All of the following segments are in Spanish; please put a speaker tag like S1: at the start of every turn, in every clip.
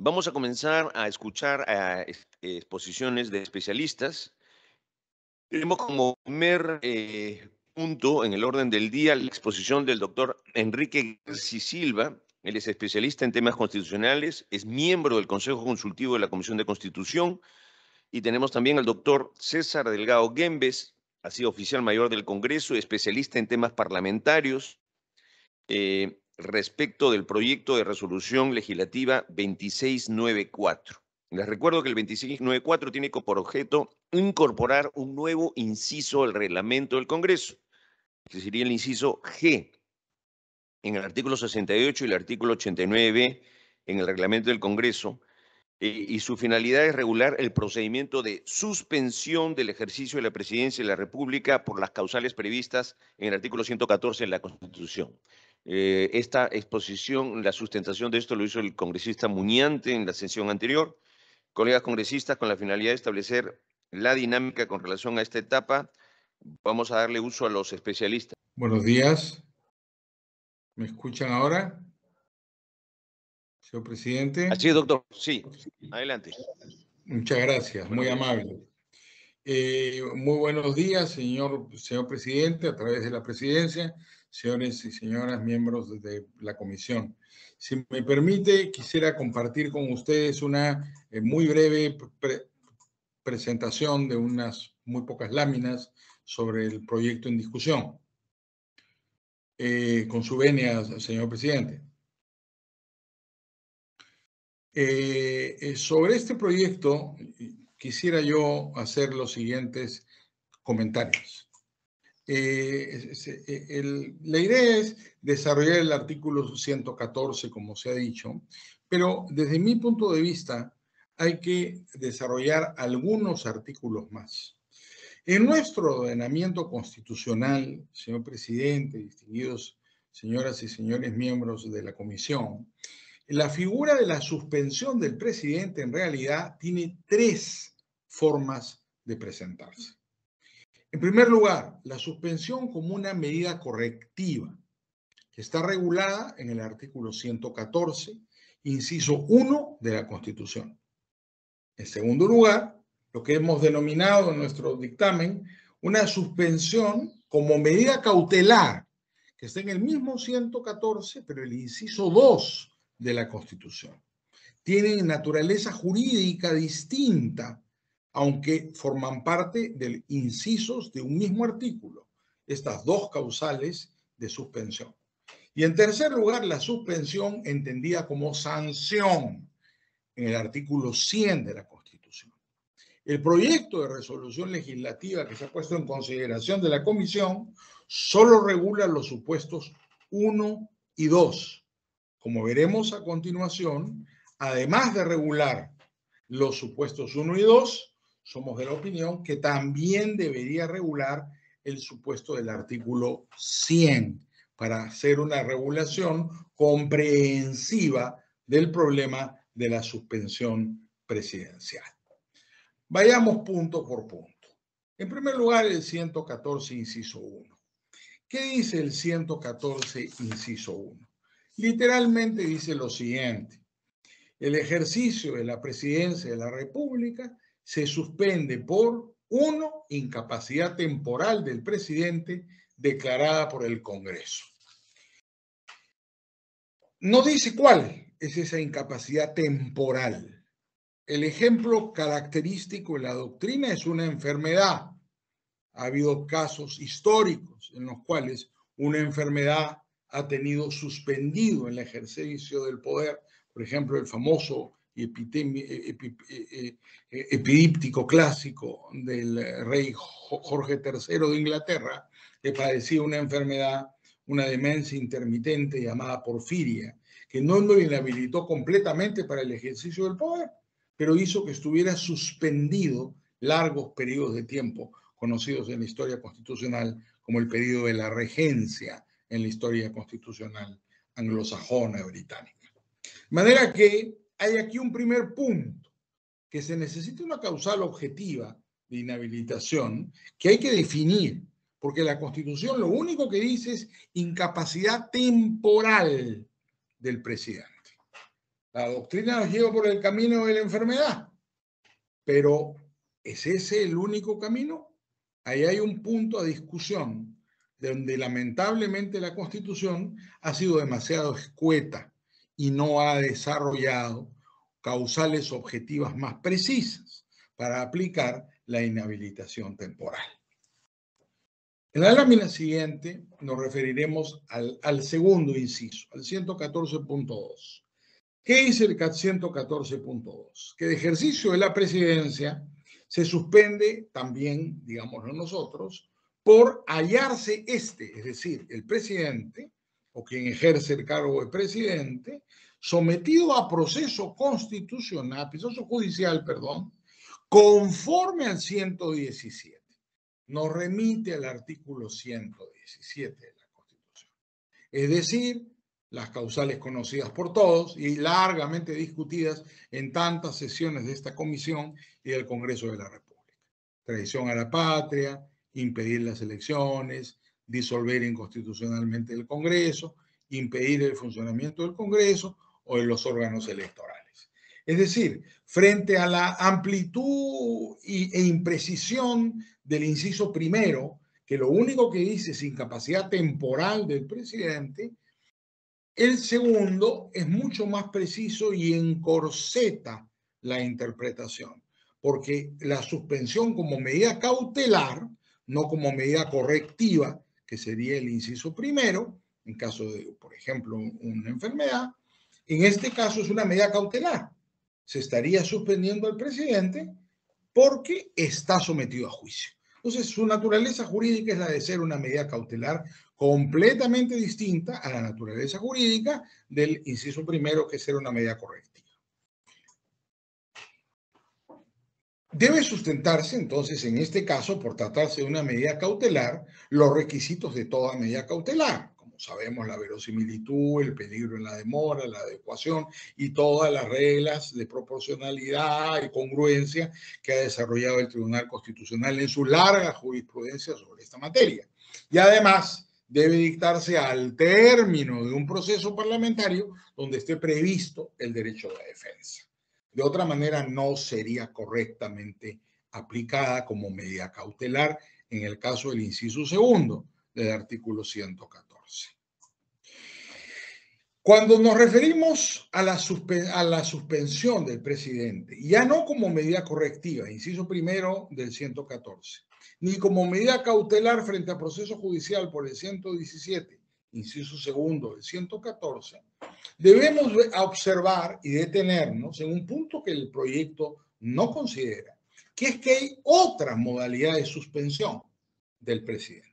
S1: Vamos a comenzar a escuchar exposiciones de especialistas. Tenemos como primer punto en el orden del día la exposición del doctor Enrique García Silva. Él es especialista en temas constitucionales, es miembro del Consejo Consultivo de la Comisión de Constitución. Y tenemos también al doctor César Delgado Guembes, ha sido oficial mayor del Congreso, especialista en temas parlamentarios, respecto del proyecto de resolución legislativa 2694. Les recuerdo que el 2694 tiene por objeto incorporar un nuevo inciso al reglamento del Congreso, que sería el inciso G, en el artículo 68 y el artículo 89b en el reglamento del Congreso, y su finalidad es regular el procedimiento de suspensión del ejercicio de la presidencia de la República por las causales previstas en el artículo 114 de la Constitución. Esta exposición, la sustentación de esto lo hizo el congresista Muñante en la sesión anterior. Colegas congresistas, con la finalidad de establecer la dinámica con relación a esta etapa, vamos a darle uso a los especialistas.
S2: Buenos días. ¿Me escuchan ahora, señor presidente?
S1: Así es, doctor. Sí, adelante.
S2: Muchas gracias, muy amable. Muy buenos días, señor presidente, a través de la presidencia, señores y señoras miembros de la comisión. Si me permite, quisiera compartir con ustedes una muy breve presentación de unas muy pocas láminas sobre el proyecto en discusión. Con su venia, señor presidente. Sobre este proyecto, quisiera yo hacer los siguientes comentarios. La idea es desarrollar el artículo 114, como se ha dicho, pero desde mi punto de vista hay que desarrollar algunos artículos más. En nuestro ordenamiento constitucional, señor presidente, distinguidos señoras y señores miembros de la comisión, la figura de la suspensión del presidente en realidad tiene tres formas de presentarse. En primer lugar, la suspensión como una medida correctiva, que está regulada en el artículo 114, inciso 1 de la Constitución. En segundo lugar, lo que hemos denominado en nuestro dictamen una suspensión como medida cautelar, que está en el mismo 114, pero el inciso 2 de la Constitución. Tienen naturaleza jurídica distinta, aunque forman parte de incisos de un mismo artículo, estas dos causales de suspensión. Y en tercer lugar, la suspensión entendida como sanción en el artículo 100 de la Constitución. El proyecto de resolución legislativa que se ha puesto en consideración de la Comisión solo regula los supuestos 1 y 2. Como veremos a continuación, además de regular los supuestos 1 y 2, somos de la opinión que también debería regular el supuesto del artículo 100 para hacer una regulación comprensiva del problema de la suspensión presidencial. Vayamos punto por punto. En primer lugar, el 114, inciso 1. ¿Qué dice el 114, inciso 1? Literalmente dice lo siguiente: el ejercicio de la presidencia de la República se suspende por 1, incapacidad temporal del presidente declarada por el Congreso. No dice cuál es esa incapacidad temporal. El ejemplo característico de la doctrina es una enfermedad. Ha habido casos históricos en los cuales una enfermedad ha tenido suspendido el ejercicio del poder, por ejemplo, el famoso epidíptico clásico del rey Jorge III de Inglaterra, que padecía una enfermedad, una demencia intermitente llamada porfiria, que no lo inhabilitó completamente para el ejercicio del poder, pero hizo que estuviera suspendido largos periodos de tiempo, conocidos en la historia constitucional como el periodo de la regencia en la historia constitucional anglosajona británica. De manera que hay aquí un primer punto, que se necesita una causal objetiva de inhabilitación que hay que definir, porque la Constitución lo único que dice es incapacidad temporal del presidente. La doctrina nos lleva por el camino de la enfermedad, pero ¿es ese el único camino? Ahí hay un punto a discusión donde lamentablemente la Constitución ha sido demasiado escueta y no ha desarrollado causales objetivas más precisas para aplicar la inhabilitación temporal. En la lámina siguiente nos referiremos al segundo inciso, al 114.2. ¿Qué dice el 114.2? Que de ejercicio de la presidencia se suspende también, digámoslo nosotros, por hallarse es decir, el presidente o quien ejerce el cargo de presidente, sometido a proceso constitucional, proceso judicial, perdón, conforme al 117. Nos remite al artículo 117 de la Constitución. Es decir, las causales conocidas por todos y largamente discutidas en tantas sesiones de esta comisión y del Congreso de la República. Traición a la patria, impedir las elecciones, disolver inconstitucionalmente el Congreso, impedir el funcionamiento del Congreso o de los órganos electorales. Es decir, frente a la amplitud e imprecisión del inciso primero, que lo único que dice es incapacidad temporal del presidente, el segundo es mucho más preciso y encorseta la interpretación, porque la suspensión como medida cautelar, no como medida correctiva, que sería el inciso primero, en caso de, por ejemplo, una enfermedad, en este caso es una medida cautelar. Se estaría suspendiendo al presidente porque está sometido a juicio. Entonces, su naturaleza jurídica es la de ser una medida cautelar completamente distinta a la naturaleza jurídica del inciso primero, que es ser una medida correctiva. Debe sustentarse, entonces, en este caso, por tratarse de una medida cautelar, los requisitos de toda medida cautelar. Como sabemos, la verosimilitud, el peligro en la demora, la adecuación y todas las reglas de proporcionalidad y congruencia que ha desarrollado el Tribunal Constitucional en su larga jurisprudencia sobre esta materia. Y además, debe dictarse al término de un proceso parlamentario donde esté previsto el derecho de defensa. De otra manera, no sería correctamente aplicada como medida cautelar en el caso del inciso segundo del artículo 114. Cuando nos referimos a la suspensión del presidente, ya no como medida correctiva, inciso primero del 114, ni como medida cautelar frente a proceso judicial por el 117, inciso segundo del 114, debemos observar y detenernos en un punto que el proyecto no considera, que es que hay otra modalidad de suspensión del presidente,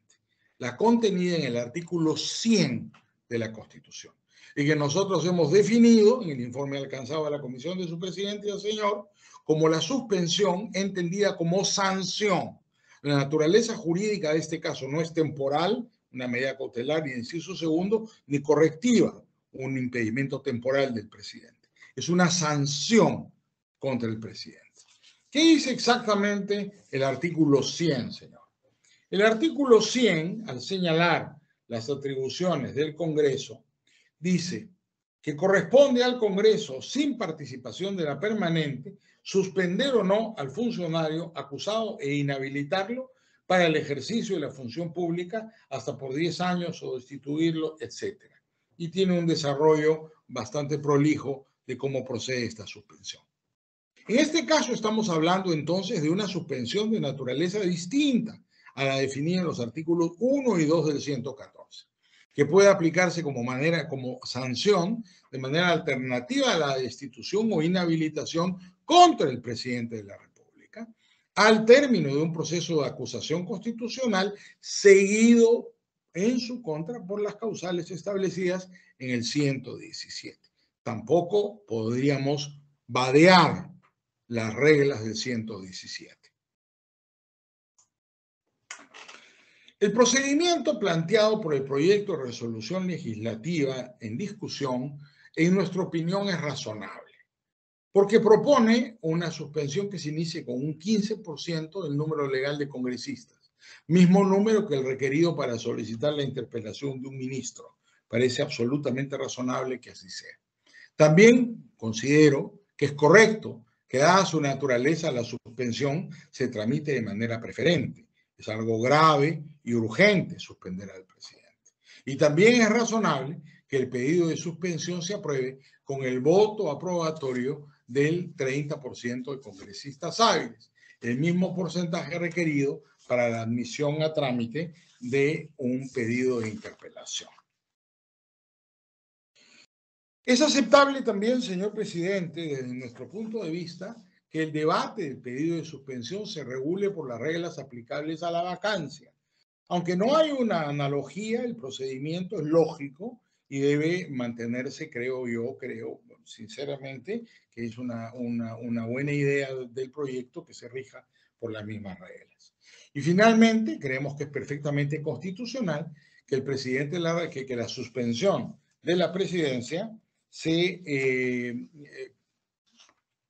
S2: la contenida en el artículo 100 de la Constitución, y que nosotros hemos definido en el informe alcanzado a la comisión de su presidente y el señor como la suspensión entendida como sanción. La naturaleza jurídica de este caso no es temporal, una medida cautelar ni inciso segundo, ni correctiva, un impedimento temporal del presidente. Es una sanción contra el presidente. ¿Qué dice exactamente el artículo 100, señor? El artículo 100, al señalar las atribuciones del Congreso, dice que corresponde al Congreso, sin participación de la permanente, suspender o no al funcionario acusado e inhabilitarlo para el ejercicio de la función pública hasta por 10 años o destituirlo, etc. Y tiene un desarrollo bastante prolijo de cómo procede esta suspensión. En este caso estamos hablando entonces de una suspensión de naturaleza distinta a la definida en los artículos 1 y 2 del 114, que puede aplicarse como sanción de manera alternativa a la destitución o inhabilitación contra el presidente de la República, al término de un proceso de acusación constitucional seguido en su contra por las causales establecidas en el 117. Tampoco podríamos vadear las reglas del 117. El procedimiento planteado por el proyecto de resolución legislativa en discusión, en nuestra opinión, es razonable, porque propone una suspensión que se inicie con un 15% del número legal de congresistas, mismo número que el requerido para solicitar la interpelación de un ministro. Parece absolutamente razonable que así sea. También considero que es correcto que, dada su naturaleza, la suspensión se tramite de manera preferente. Es algo grave y urgente suspender al presidente. Y también es razonable que el pedido de suspensión se apruebe con el voto aprobatorio del 30% de congresistas hábiles, el mismo porcentaje requerido para la admisión a trámite de un pedido de interpelación. Es aceptable también, señor presidente, desde nuestro punto de vista, que el debate del pedido de suspensión se regule por las reglas aplicables a la vacancia. Aunque no hay una analogía, el procedimiento es lógico y debe mantenerse, creo sinceramente, que es una buena idea del proyecto que se rija por las mismas reglas. Y finalmente, creemos que es perfectamente constitucional que el presidente, que la suspensión de la presidencia se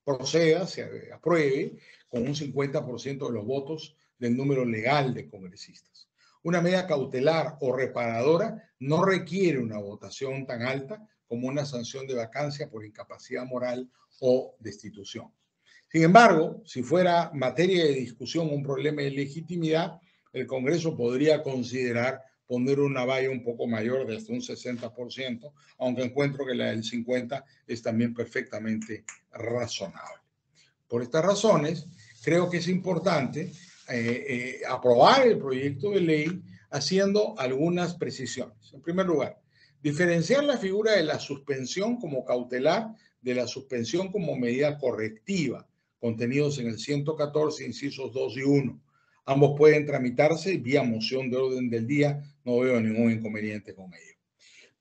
S2: proceda, se apruebe con un 50% de los votos del número legal de congresistas. Una medida cautelar o reparadora no requiere una votación tan alta como una sanción de vacancia por incapacidad moral o destitución. Sin embargo, si fuera materia de discusión un problema de legitimidad, el Congreso podría considerar poner una valla un poco mayor de hasta un 60%, aunque encuentro que la del 50% es también perfectamente razonable. Por estas razones, creo que es importante aprobar el proyecto de ley haciendo algunas precisiones. En primer lugar, diferenciar la figura de la suspensión como cautelar de la suspensión como medida correctiva, contenidos en el 114, incisos 2 y 1. Ambos pueden tramitarse vía moción de orden del día, no veo ningún inconveniente con ello.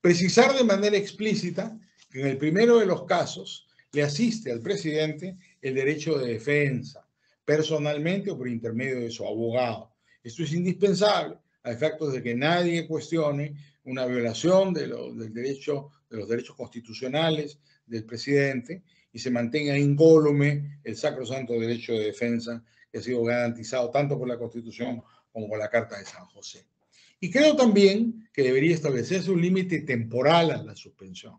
S2: Precisar de manera explícita que en el primero de los casos le asiste al presidente el derecho de defensa, personalmente o por intermedio de su abogado. Esto es indispensable a efectos de que nadie cuestione una violación de los derechos constitucionales del presidente y se mantenga incólume el sacrosanto derecho de defensa que ha sido garantizado tanto por la Constitución como por la Carta de San José. Y creo también que debería establecerse un límite temporal a la suspensión.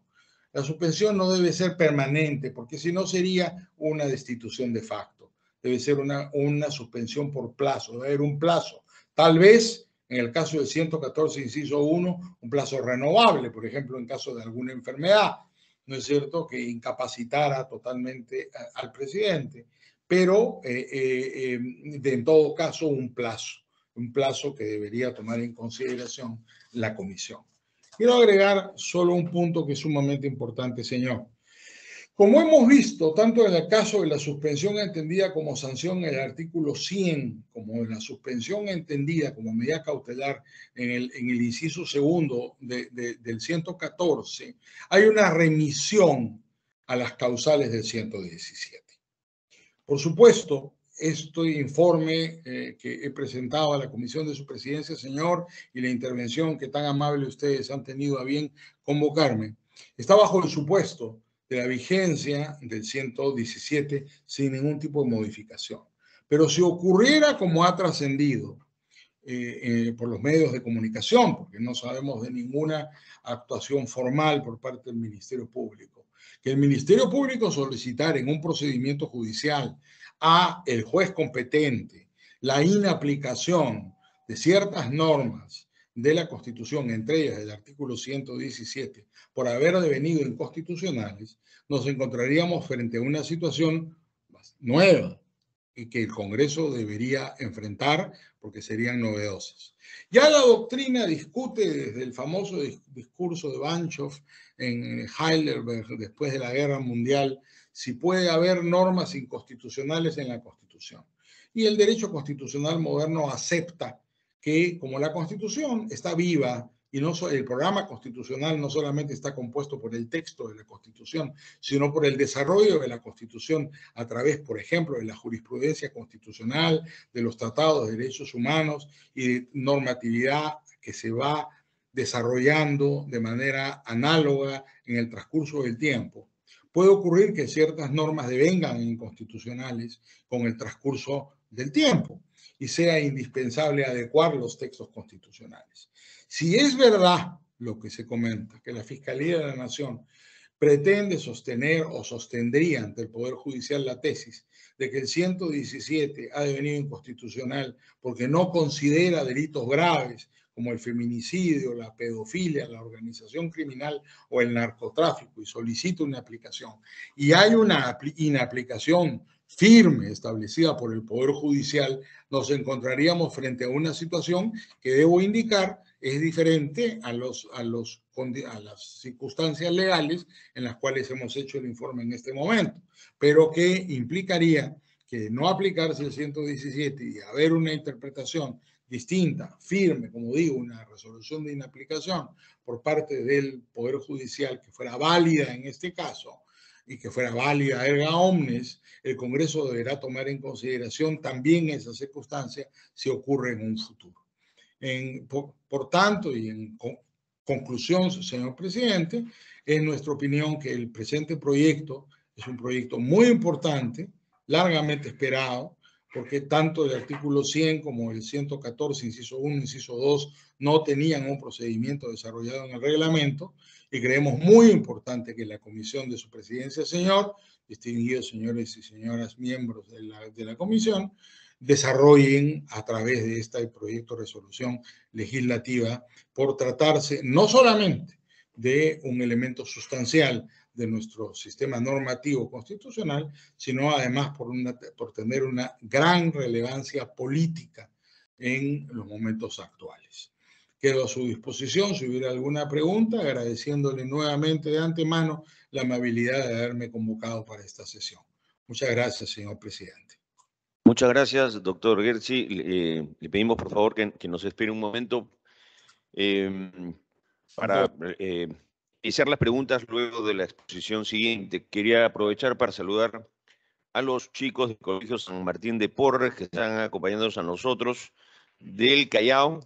S2: La suspensión no debe ser permanente, porque si no sería una destitución de facto. Debe ser una suspensión por plazo, debe haber un plazo. Tal vez, en el caso del 114, inciso 1, un plazo renovable, por ejemplo, en caso de alguna enfermedad, ¿no es cierto?, que incapacitara totalmente al presidente, pero en todo caso un plazo que debería tomar en consideración la comisión. Quiero agregar solo un punto que es sumamente importante, señor. Como hemos visto, tanto en el caso de la suspensión entendida como sanción en el artículo 100, como en la suspensión entendida como medida cautelar en el inciso segundo del 114, hay una remisión a las causales del 117. Por supuesto, este informe que he presentado a la Comisión de su Presidencia, señor, y la intervención que tan amable ustedes han tenido a bien convocarme, está bajo el supuesto de la vigencia del 117 sin ningún tipo de modificación. Pero si ocurriera como ha trascendido por los medios de comunicación, porque no sabemos de ninguna actuación formal por parte del Ministerio Público, que el Ministerio Público solicitara en un procedimiento judicial a el juez competente la inaplicación de ciertas normas de la Constitución, entre ellas el artículo 117, por haber devenido inconstitucionales, nos encontraríamos frente a una situación nueva y que el Congreso debería enfrentar porque serían novedosas. Ya la doctrina discute desde el famoso discurso de Banchoff en Heidelberg después de la Guerra Mundial si puede haber normas inconstitucionales en la Constitución. Y el derecho constitucional moderno acepta que como la Constitución está viva y no el programa constitucional no solamente está compuesto por el texto de la Constitución, sino por el desarrollo de la Constitución a través, por ejemplo, de la jurisprudencia constitucional, de los tratados de derechos humanos y de normatividad que se va desarrollando de manera análoga en el transcurso del tiempo. Puede ocurrir que ciertas normas devengan inconstitucionales con el transcurso del tiempo y sea indispensable adecuar los textos constitucionales. Si es verdad lo que se comenta, que la Fiscalía de la Nación pretende sostener o sostendría ante el Poder Judicial la tesis de que el 117 ha devenido inconstitucional porque no considera delitos graves como el feminicidio, la pedofilia, la organización criminal o el narcotráfico y solicita una aplicación, y hay una inaplicación firme establecida por el Poder Judicial, nos encontraríamos frente a una situación que, debo indicar, es diferente a las circunstancias legales en las cuales hemos hecho el informe en este momento, pero que implicaría que no aplicarse el 117 y haber una interpretación distinta, firme, como digo, una resolución de inaplicación por parte del Poder Judicial que fuera válida en este caso y que fuera válida erga omnes, el Congreso deberá tomar en consideración también esa circunstancia si ocurre en un futuro. Por tanto, y en conclusión, señor presidente, es nuestra opinión que el presente proyecto es un proyecto muy importante, largamente esperado, porque tanto el artículo 100 como el 114, inciso 1, inciso 2, no tenían un procedimiento desarrollado en el reglamento, y creemos muy importante que la comisión de su presidencia, señor, distinguidos señores y señoras miembros de la comisión, desarrollen a través de este proyecto de resolución legislativa, por tratarse no solamente de un elemento sustancial de nuestro sistema normativo constitucional, sino además por tener una gran relevancia política en los momentos actuales. Quedo a su disposición si hubiera alguna pregunta, agradeciéndole nuevamente de antemano la amabilidad de haberme convocado para esta sesión. Muchas gracias, señor presidente.
S1: Muchas gracias, doctor Gertzi. Le pedimos, por favor, que nos espere un momento para iniciar las preguntas luego de la exposición siguiente. Quería aprovechar para saludar a los chicos del Colegio San Martín de Porres que están acompañándonos a nosotros del Callao.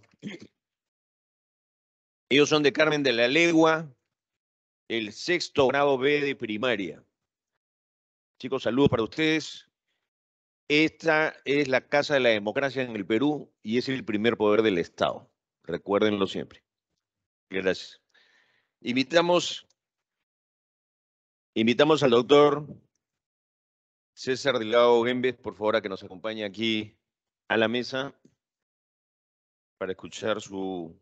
S1: Ellos son de Carmen de la Legua, el 6º grado B de primaria. Chicos, saludos para ustedes. Esta es la casa de la democracia en el Perú y es el primer poder del Estado. Recuérdenlo siempre. Gracias. Invitamos al doctor César Delgado Gembes, por favor, a que nos acompañe aquí a la mesa para escuchar su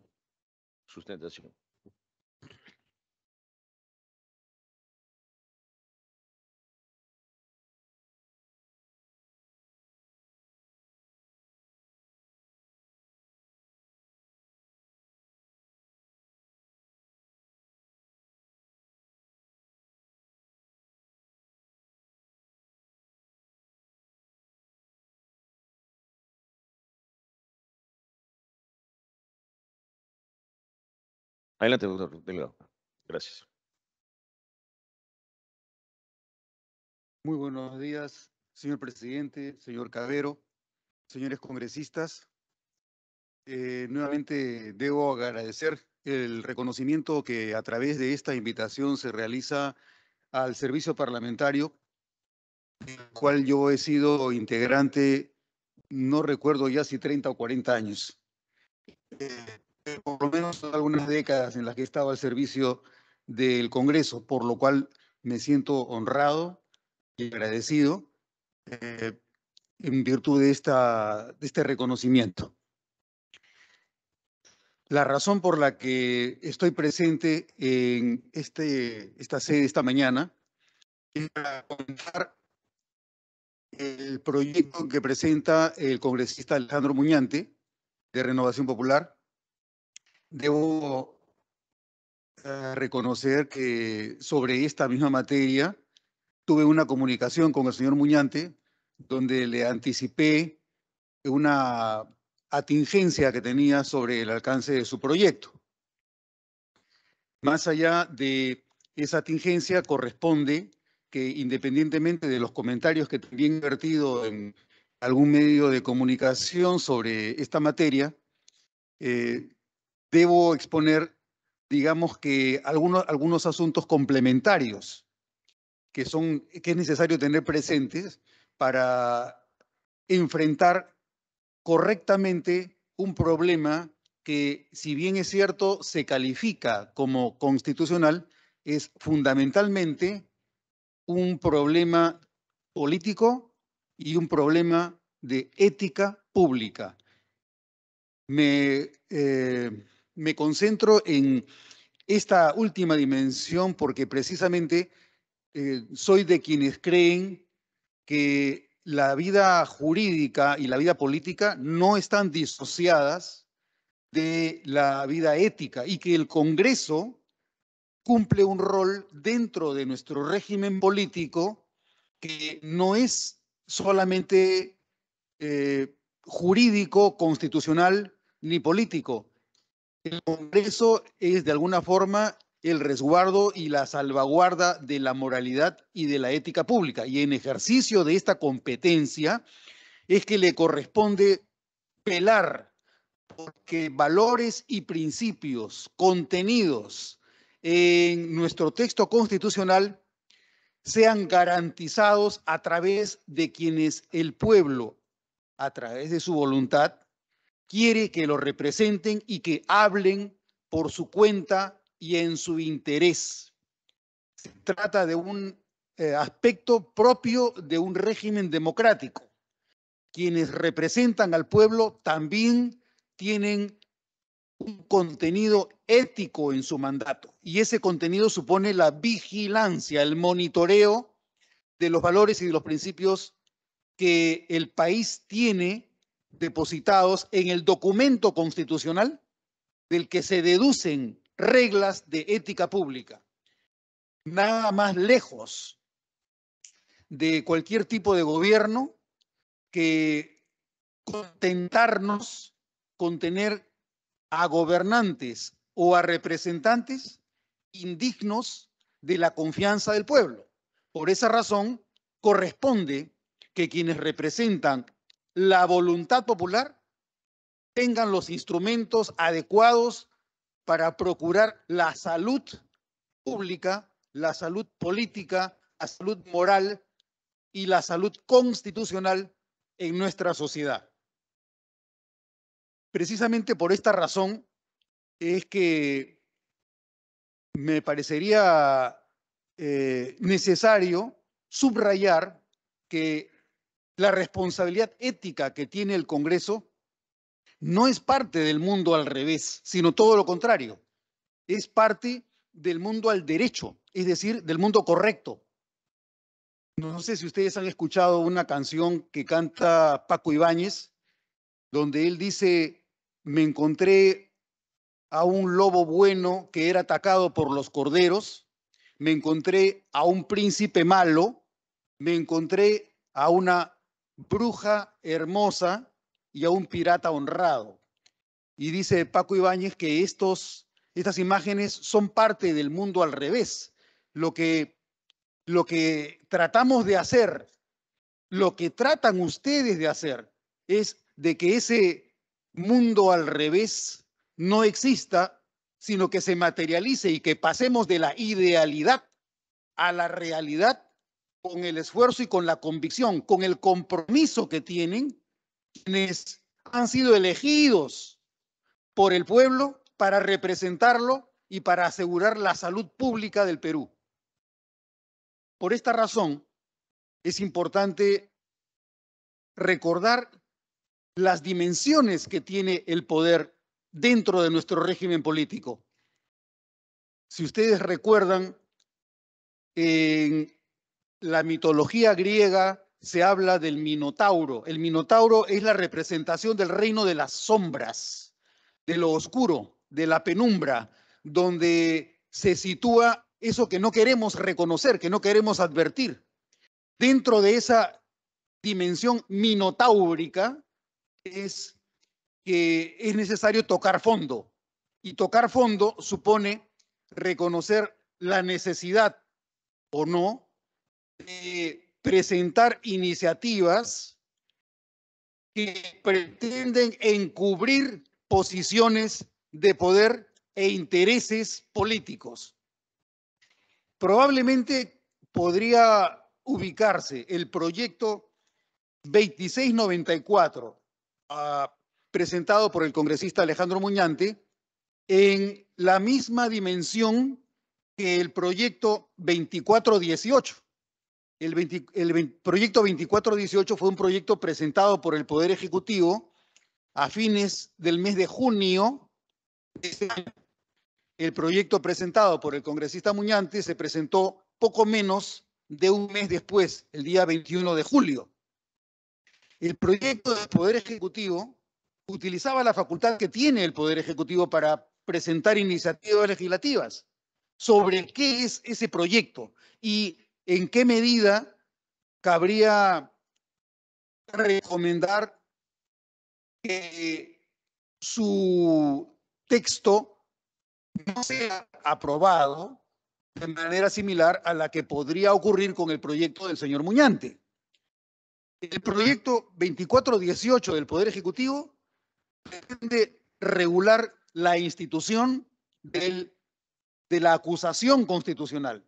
S1: sustentación. Adelante, doctor Delgado. Gracias.
S3: Muy buenos días, señor presidente, señor Cavero, señores congresistas. Nuevamente debo agradecer el reconocimiento que a través de esta invitación se realiza al servicio parlamentario, del cual yo he sido integrante, no recuerdo ya si 30 o 40 años. Por lo menos algunas décadas en las que he estado al servicio del Congreso, por lo cual me siento honrado y agradecido en virtud de este reconocimiento. La razón por la que estoy presente en esta sede esta mañana es para comentar el proyecto que presenta el congresista Alejandro Muñante, de Renovación Popular. Debo reconocer que sobre esta misma materia tuve una comunicación con el señor Muñante, donde le anticipé una atingencia que tenía sobre el alcance de su proyecto. Más allá de esa atingencia, corresponde que, independientemente de los comentarios que también he vertido en algún medio de comunicación sobre esta materia, debo exponer, digamos que algunos asuntos complementarios que es necesario tener presentes para enfrentar correctamente un problema que, si bien es cierto, se califica como constitucional, es fundamentalmente un problema político y un problema de ética pública. Me concentro en esta última dimensión porque precisamente soy de quienes creen que la vida jurídica y la vida política no están disociadas de la vida ética y que el Congreso cumple un rol dentro de nuestro régimen político que no es solamente jurídico, constitucional ni político. El Congreso es de alguna forma el resguardo y la salvaguarda de la moralidad y de la ética pública. Y en ejercicio de esta competencia es que le corresponde velar porque valores y principios contenidos en nuestro texto constitucional sean garantizados a través de quienes el pueblo, a través de su voluntad, quiere que lo representen y que hablen por su cuenta y en su interés. Se trata de un aspecto propio de un régimen democrático. Quienes representan al pueblo también tienen un contenido ético en su mandato y ese contenido supone la vigilancia, el monitoreo de los valores y de los principios que el país tiene depositados en el documento constitucional del que se deducen reglas de ética pública. Nada más lejos de cualquier tipo de gobierno que contentarnos con tener a gobernantes o a representantes indignos de la confianza del pueblo. Por esa razón, corresponde que quienes representan la voluntad popular tengan los instrumentos adecuados para procurar la salud pública, la salud política, la salud moral y la salud constitucional en nuestra sociedad. Precisamente por esta razón es que me parecería necesario subrayar que la responsabilidad ética que tiene el Congreso no es parte del mundo al revés, sino todo lo contrario. Es parte del mundo al derecho, es decir, del mundo correcto. No sé si ustedes han escuchado una canción que canta Paco Ibáñez, donde él dice: me encontré a un lobo bueno que era atacado por los corderos, me encontré a un príncipe malo, me encontré a una bruja hermosa y a un pirata honrado. Y dice Paco Ibáñez que estas imágenes son parte del mundo al revés. Lo que tratamos de hacer, lo que tratan ustedes de hacer, es de que ese mundo al revés no exista, sino que se materialice y que pasemos de la idealidad a la realidad con el esfuerzo y con la convicción, con el compromiso que tienen quienes han sido elegidos por el pueblo para representarlo y para asegurar la salud pública del Perú. Por esta razón, es importante recordar las dimensiones que tiene el poder dentro de nuestro régimen político. Si ustedes recuerdan, en la mitología griega se habla del Minotauro. El Minotauro es la representación del reino de las sombras, de lo oscuro, de la penumbra, donde se sitúa eso que no queremos reconocer, que no queremos advertir. Dentro de esa dimensión minotáurica es que es necesario tocar fondo. Y tocar fondo supone reconocer la necesidad o no de presentar iniciativas que pretenden encubrir posiciones de poder e intereses políticos. Probablemente podría ubicarse el proyecto 2694, presentado por el congresista Alejandro Muñante, en la misma dimensión que el proyecto 2418. Proyecto 2418 fue un proyecto presentado por el Poder Ejecutivo a fines del mes de junio de este año. El proyecto presentado por el congresista Muñante se presentó poco menos de un mes después, el día 21 de julio. El proyecto del Poder Ejecutivo utilizaba la facultad que tiene el Poder Ejecutivo para presentar iniciativas legislativas. ¿Sobre qué es ese proyecto y en qué medida cabría recomendar que su texto no sea aprobado de manera similar a la que podría ocurrir con el proyecto del señor Muñante? El proyecto 2418 del Poder Ejecutivo pretende regular la institución de la acusación constitucional.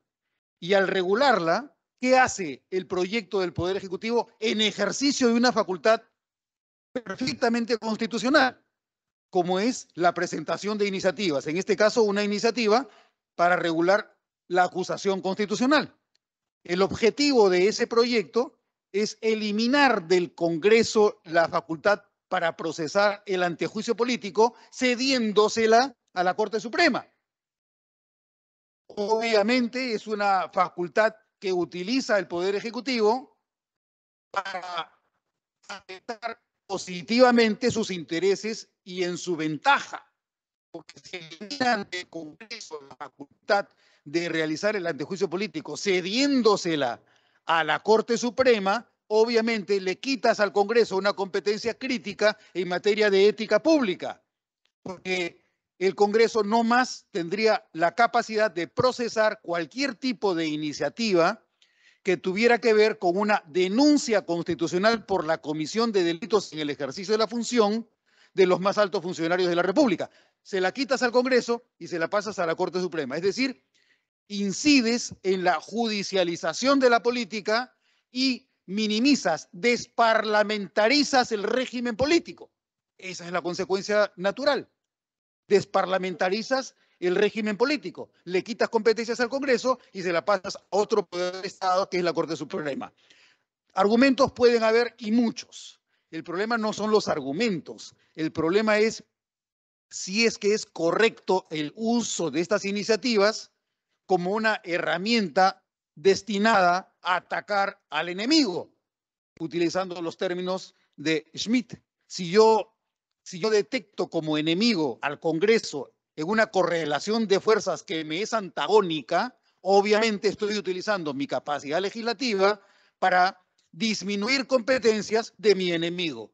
S3: Y al regularla, ¿qué hace el proyecto del Poder Ejecutivo en ejercicio de una facultad perfectamente constitucional, como es la presentación de iniciativas? En este caso, una iniciativa para regular la acusación constitucional. El objetivo de ese proyecto es eliminar del Congreso la facultad para procesar el antejuicio político, cediéndosela a la Corte Suprema. Obviamente es una facultad que utiliza el Poder Ejecutivo para afectar positivamente sus intereses y en su ventaja, porque si eliminan del Congreso la facultad de realizar el antejuicio político, cediéndosela a la Corte Suprema, obviamente le quitas al Congreso una competencia crítica en materia de ética pública, porque el Congreso no más tendría la capacidad de procesar cualquier tipo de iniciativa que tuviera que ver con una denuncia constitucional por la comisión de delitos en el ejercicio de la función de los más altos funcionarios de la República. Se la quitas al Congreso y se la pasas a la Corte Suprema. Es decir, incides en la judicialización de la política y minimizas, desparlamentarizas el régimen político. Esa es la consecuencia natural. Desparlamentarizas el régimen político, le quitas competencias al Congreso y se la pasas a otro poder de Estado, que es la Corte Suprema. Argumentos pueden haber y muchos. El problema no son los argumentos, el problema es si es que es correcto el uso de estas iniciativas como una herramienta destinada a atacar al enemigo, utilizando los términos de Schmitt. Si yo detecto como enemigo al Congreso en una correlación de fuerzas que me es antagónica, obviamente estoy utilizando mi capacidad legislativa para disminuir competencias de mi enemigo.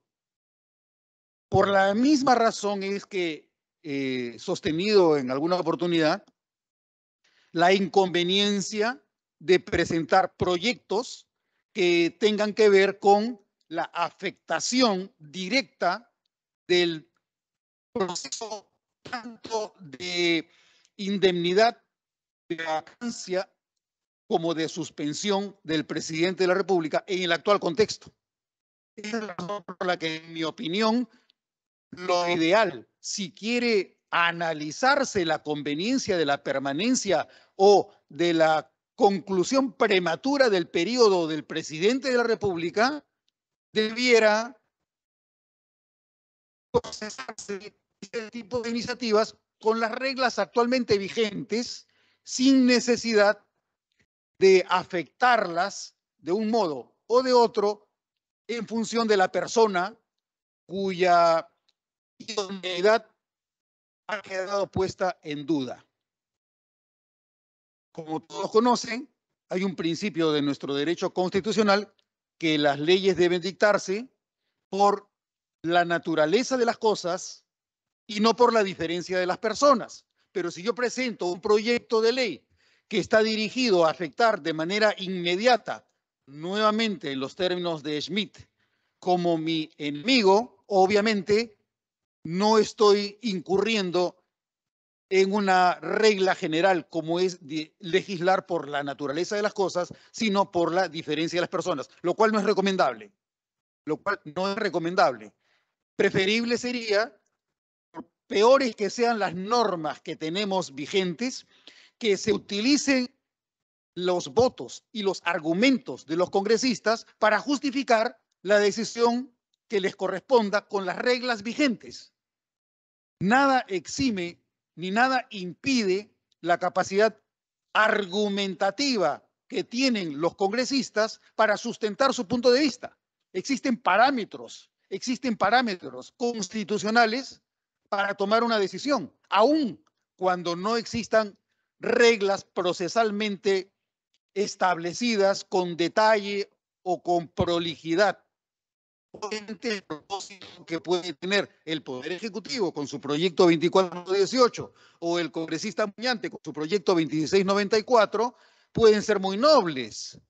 S3: Por la misma razón es que he sostenido en alguna oportunidad la inconveniencia de presentar proyectos que tengan que ver con la afectación directa del proceso tanto de indemnidad, de vacancia, como de suspensión del presidente de la República en el actual contexto. Esa es la razón por la que, en mi opinión, lo ideal, si quiere analizarse la conveniencia de la permanencia o de la conclusión prematura del periodo del presidente de la República, debiera procesarse este tipo de iniciativas con las reglas actualmente vigentes, sin necesidad de afectarlas de un modo o de otro en función de la persona cuya idoneidad ha quedado puesta en duda. Como todos conocen, hay un principio de nuestro derecho constitucional que las leyes deben dictarse por la naturaleza de las cosas y no por la diferencia de las personas. Pero si yo presento un proyecto de ley que está dirigido a afectar de manera inmediata, nuevamente en los términos de Schmitt, como mi enemigo, obviamente no estoy incurriendo en una regla general como es de legislar por la naturaleza de las cosas, sino por la diferencia de las personas, lo cual no es recomendable. Preferible sería, peores que sean las normas que tenemos vigentes, que se utilicen los votos y los argumentos de los congresistas para justificar la decisión que les corresponda con las reglas vigentes. Nada exime ni nada impide la capacidad argumentativa que tienen los congresistas para sustentar su punto de vista. Existen parámetros constitucionales para tomar una decisión, aun cuando no existan reglas procesalmente establecidas con detalle o con prolijidad. Obviamente, el propósito que puede tener el Poder Ejecutivo con su proyecto 2418 o el congresista Muñante con su proyecto 2694 pueden ser muy nobles,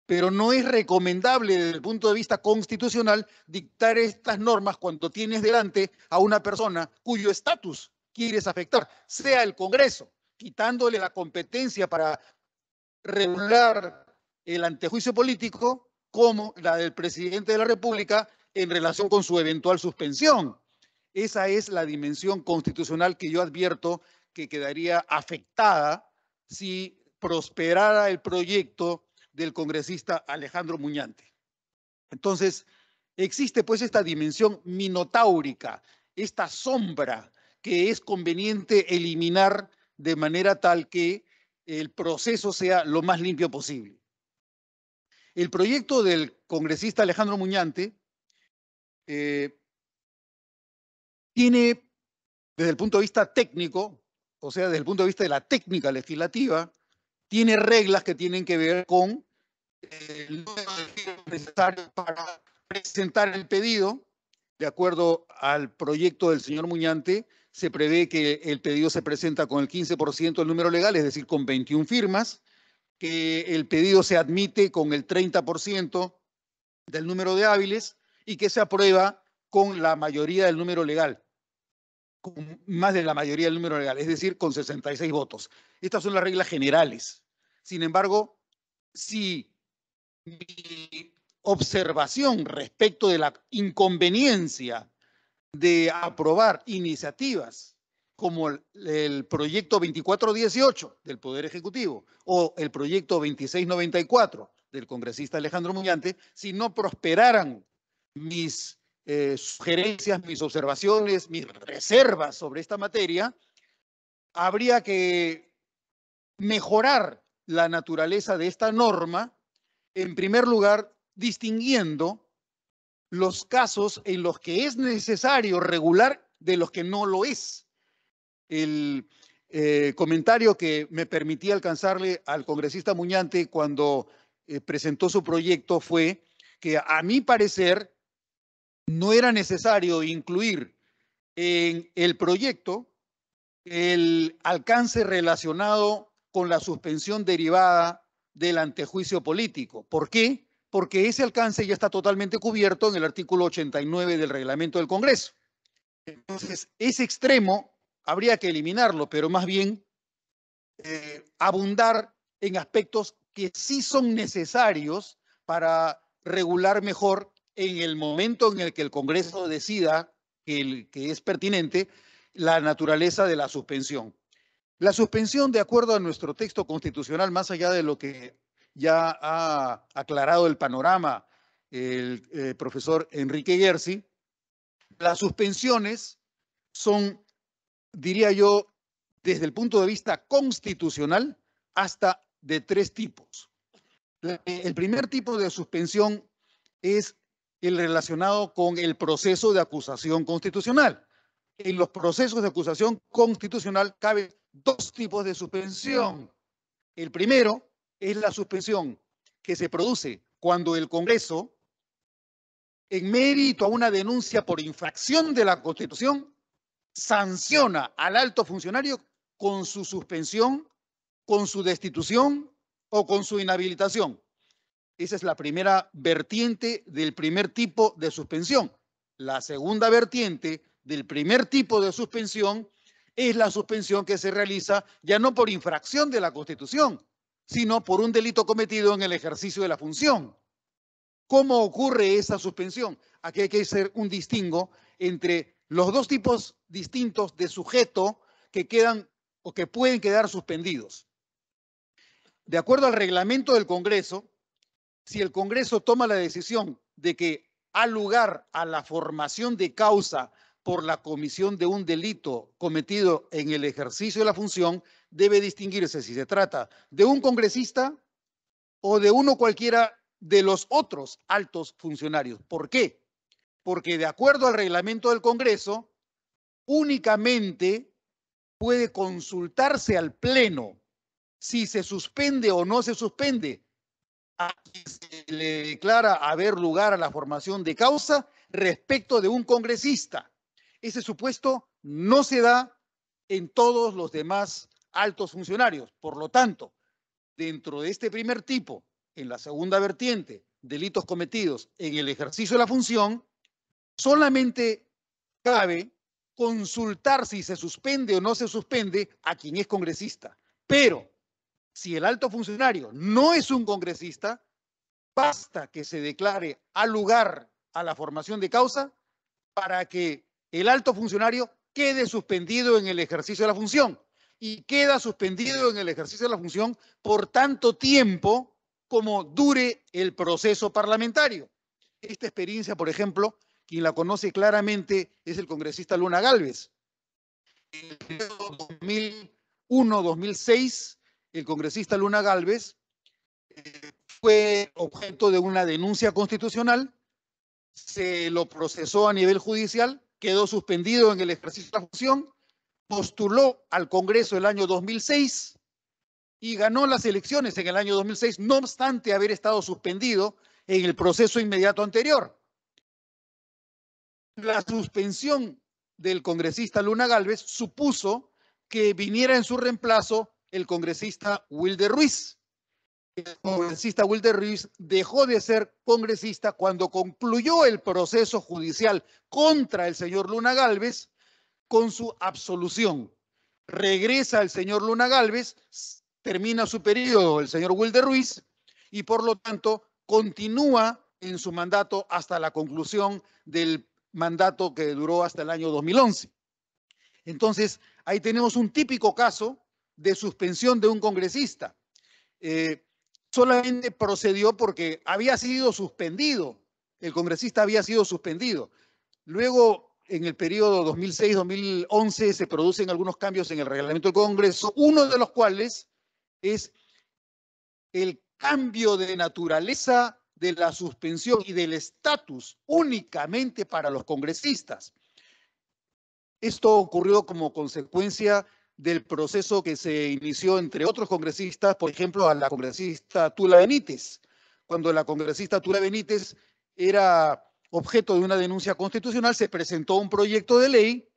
S3: pero no es recomendable desde el punto de vista constitucional dictar estas normas cuando tienes delante a una persona cuyo estatus quieres afectar, sea el Congreso, quitándole la competencia para regular el antejuicio político, como la del presidente de la República en relación con su eventual suspensión. Esa es la dimensión constitucional que yo advierto que quedaría afectada si prosperara el proyecto del congresista Alejandro Muñante. Entonces, existe pues esta dimensión minotáurica, esta sombra que es conveniente eliminar de manera tal que el proceso sea lo más limpio posible. El proyecto del congresista Alejandro Muñante tiene, desde el punto de vista técnico, o sea, desde el punto de vista de la técnica legislativa, tiene reglas que tienen que ver con el número de firmas necesarios para presentar el pedido. De acuerdo al proyecto del señor Muñante, se prevé que el pedido se presenta con el 15% del número legal, es decir, con 21 firmas, que el pedido se admite con el 30% del número de hábiles y que se aprueba con la mayoría del número legal, con más de la mayoría del número legal, es decir, con 66 votos. Estas son las reglas generales. Sin embargo, si mi observación respecto de la inconveniencia de aprobar iniciativas como el proyecto 2418 del Poder Ejecutivo o el proyecto 2694 del congresista Alejandro Muñante, si no prosperaran mis sugerencias, mis observaciones, mis reservas sobre esta materia, habría que mejorar la naturaleza de esta norma, en primer lugar, distinguiendo los casos en los que es necesario regular de los que no lo es. El comentario que me permití alcanzarle al congresista Muñante cuando presentó su proyecto fue que, a mi parecer, no era necesario incluir en el proyecto el alcance relacionado con la suspensión derivada del antejuicio político. ¿Por qué? Porque ese alcance ya está totalmente cubierto en el artículo 89 del reglamento del Congreso. Entonces, ese extremo habría que eliminarlo, pero más bien abundar en aspectos que sí son necesarios para regular mejor en el momento en el que el Congreso decida que es pertinente la naturaleza de la suspensión. La suspensión, de acuerdo a nuestro texto constitucional, más allá de lo que ya ha aclarado el panorama el profesor Enrique Gersi, las suspensiones son, diría yo, desde el punto de vista constitucional, hasta de tres tipos. El primer tipo de suspensión es el relacionado con el proceso de acusación constitucional. En los procesos de acusación constitucional caben dos tipos de suspensión. El primero es la suspensión que se produce cuando el Congreso, en mérito a una denuncia por infracción de la Constitución, sanciona al alto funcionario con su suspensión, con su destitución o con su inhabilitación. Esa es la primera vertiente del primer tipo de suspensión. La segunda vertiente del primer tipo de suspensión es la suspensión que se realiza ya no por infracción de la Constitución, sino por un delito cometido en el ejercicio de la función. ¿Cómo ocurre esa suspensión? Aquí hay que hacer un distingo entre los dos tipos distintos de sujeto que quedan o que pueden quedar suspendidos. de acuerdo al reglamento del Congreso, si el Congreso toma la decisión de que ha lugar a la formación de causa por la comisión de un delito cometido en el ejercicio de la función, debe distinguirse si se trata de un congresista o de uno cualquiera de los otros altos funcionarios. ¿Por qué? Porque de acuerdo al reglamento del Congreso, únicamente puede consultarse al Pleno si se suspende o no se suspende a quien se le declara haber lugar a la formación de causa respecto de un congresista. Ese supuesto no se da en todos los demás altos funcionarios. Por lo tanto, dentro de este primer tipo, en la segunda vertiente, delitos cometidos en el ejercicio de la función, solamente cabe consultar si se suspende o no se suspende a quien es congresista. Pero si el alto funcionario no es un congresista, basta que se declare al lugar a la formación de causa para que el alto funcionario quede suspendido en el ejercicio de la función. Y queda suspendido en el ejercicio de la función por tanto tiempo como dure el proceso parlamentario. Esta experiencia, por ejemplo, quien la conoce claramente es el congresista Luna Gálvez. En el periodo 2001-2006, el congresista Luna Gálvez fue objeto de una denuncia constitucional, se lo procesó a nivel judicial, quedó suspendido en el ejercicio de la función, postuló al Congreso el año 2006 y ganó las elecciones en el año 2006, no obstante haber estado suspendido en el proceso inmediato anterior. La suspensión del congresista Luna Gálvez supuso que viniera en su reemplazo el congresista Wilder Ruiz. El congresista Wilder Ruiz dejó de ser congresista cuando concluyó el proceso judicial contra el señor Luna Gálvez con su absolución. Regresa el señor Luna Gálvez, termina su periodo el señor Wilder Ruiz y por lo tanto continúa en su mandato hasta la conclusión del mandato que duró hasta el año 2011. Entonces, ahí tenemos un típico caso de suspensión de un congresista. Solamente procedió porque había sido suspendido, el congresista había sido suspendido. Luego, en el periodo 2006-2011, se producen algunos cambios en el reglamento del Congreso, uno de los cuales es el cambio de naturaleza de la suspensión y del estatus únicamente para los congresistas. Esto ocurrió como consecuencia del proceso que se inició entre otros congresistas, por ejemplo, a la congresista Tula Benítez. Cuando la congresista Tula Benítez era objeto de una denuncia constitucional, se presentó un proyecto de ley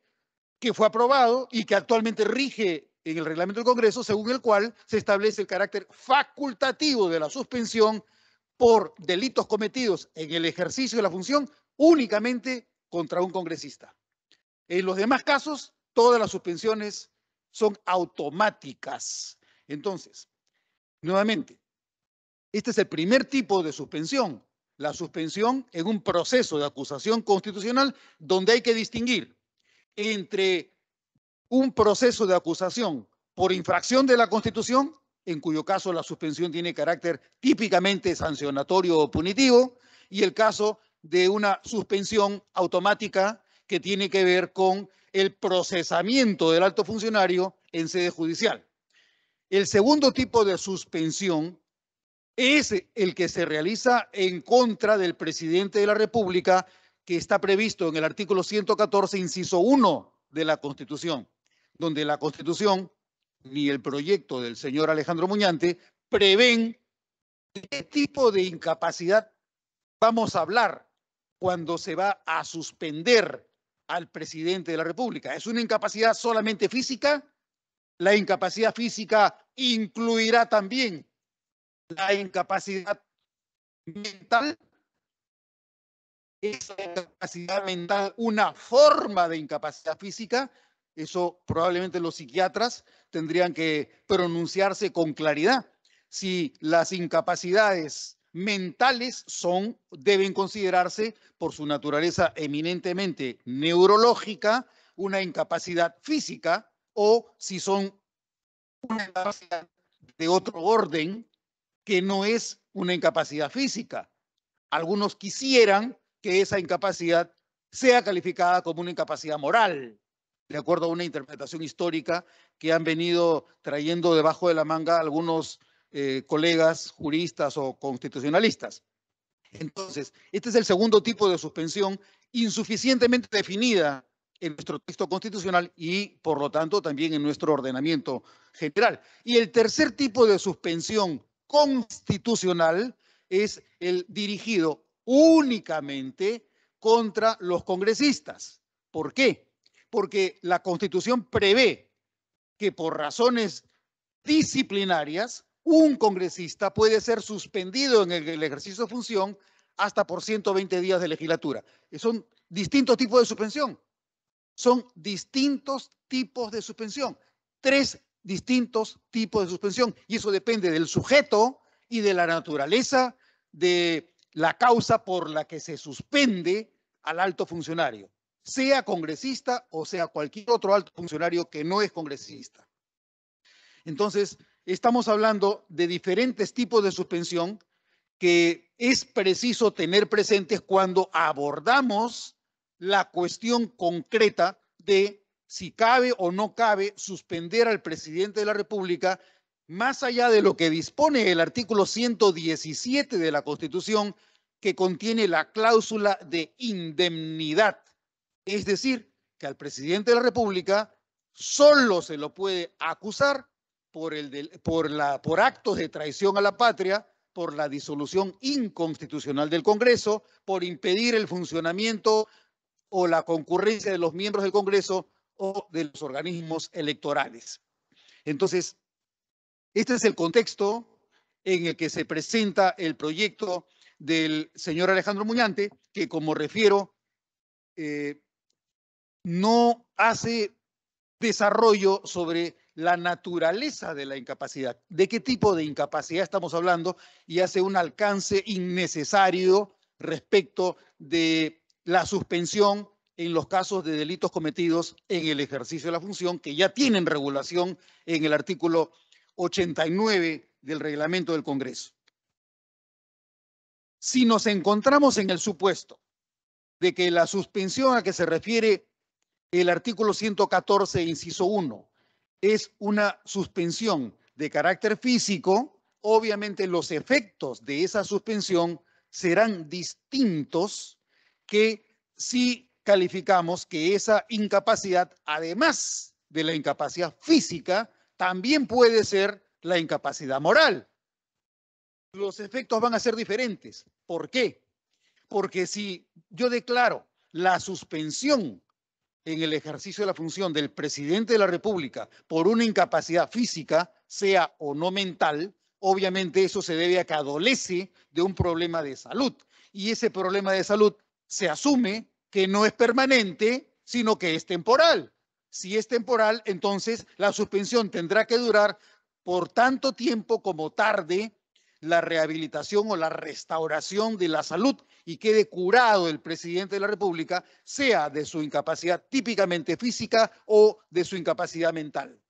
S3: que fue aprobado y que actualmente rige en el reglamento del Congreso, según el cual se establece el carácter facultativo de la suspensión por delitos cometidos en el ejercicio de la función únicamente contra un congresista. En los demás casos, todas las suspensiones son automáticas. Entonces, nuevamente, este es el primer tipo de suspensión, la suspensión en un proceso de acusación constitucional donde hay que distinguir entre un proceso de acusación por infracción de la Constitución, en cuyo caso la suspensión tiene carácter típicamente sancionatorio o punitivo, y el caso de una suspensión automática que tiene que ver con el procesamiento del alto funcionario en sede judicial. El segundo tipo de suspensión es el que se realiza en contra del presidente de la República, que está previsto en el artículo 114, inciso 1 de la Constitución, donde la Constitución ni el proyecto del señor Alejandro Muñante prevén qué tipo de incapacidad vamos a hablar cuando se va a suspender al presidente de la República. ¿Es una incapacidad solamente física? La incapacidad física incluirá también la incapacidad mental. ¿Es la incapacidad mental una forma de incapacidad física? Eso probablemente los psiquiatras tendrían que pronunciarse con claridad. Si las incapacidades mentales deben considerarse por su naturaleza eminentemente neurológica, una incapacidad física, o si son una incapacidad de otro orden que no es una incapacidad física. Algunos quisieran que esa incapacidad sea calificada como una incapacidad moral, de acuerdo a una interpretación histórica que han venido trayendo debajo de la manga algunos colegas juristas o constitucionalistas. Entonces, este es el segundo tipo de suspensión insuficientemente definida en nuestro texto constitucional y, por lo tanto, también en nuestro ordenamiento general. Y el tercer tipo de suspensión constitucional es el dirigido únicamente contra los congresistas. ¿Por qué? Porque la Constitución prevé que por razones disciplinarias, un congresista puede ser suspendido en el ejercicio de función hasta por 120 días de legislatura. Son distintos tipos de suspensión. Son distintos tipos de suspensión. 3 distintos tipos de suspensión. Y eso depende del sujeto y de la naturaleza de la causa por la que se suspende al alto funcionario, sea congresista o sea cualquier otro alto funcionario que no es congresista. Entonces, estamos hablando de diferentes tipos de suspensión que es preciso tener presentes cuando abordamos la cuestión concreta de si cabe o no cabe suspender al presidente de la República, más allá de lo que dispone el artículo 117 de la Constitución, que contiene la cláusula de indemnidad. Es decir, que al presidente de la República solo se lo puede acusar por actos de traición a la patria, por la disolución inconstitucional del Congreso, por impedir el funcionamiento o la concurrencia de los miembros del Congreso o de los organismos electorales. Entonces, este es el contexto en el que se presenta el proyecto del señor Alejandro Muñante, que, como refiero, no hace desarrollo sobre la naturaleza de la incapacidad, de qué tipo de incapacidad estamos hablando, y hace un alcance innecesario respecto de la suspensión en los casos de delitos cometidos en el ejercicio de la función, que ya tienen regulación en el artículo 89 del reglamento del Congreso. Si nos encontramos en el supuesto de que la suspensión a que se refiere el artículo 114, inciso 1, es una suspensión de carácter físico, obviamente los efectos de esa suspensión serán distintos que si calificamos que esa incapacidad, además de la incapacidad física, también puede ser la incapacidad moral. Los efectos van a ser diferentes. ¿Por qué? Porque si yo declaro la suspensión en el ejercicio de la función del presidente de la República por una incapacidad física, sea o no mental, obviamente eso se debe a que adolece de un problema de salud. Y ese problema de salud se asume que no es permanente, sino que es temporal. Si es temporal, entonces la suspensión tendrá que durar por tanto tiempo como tarde la rehabilitación o la restauración de la salud y quede curado el presidente de la República, sea de su incapacidad típicamente física o de su incapacidad mental.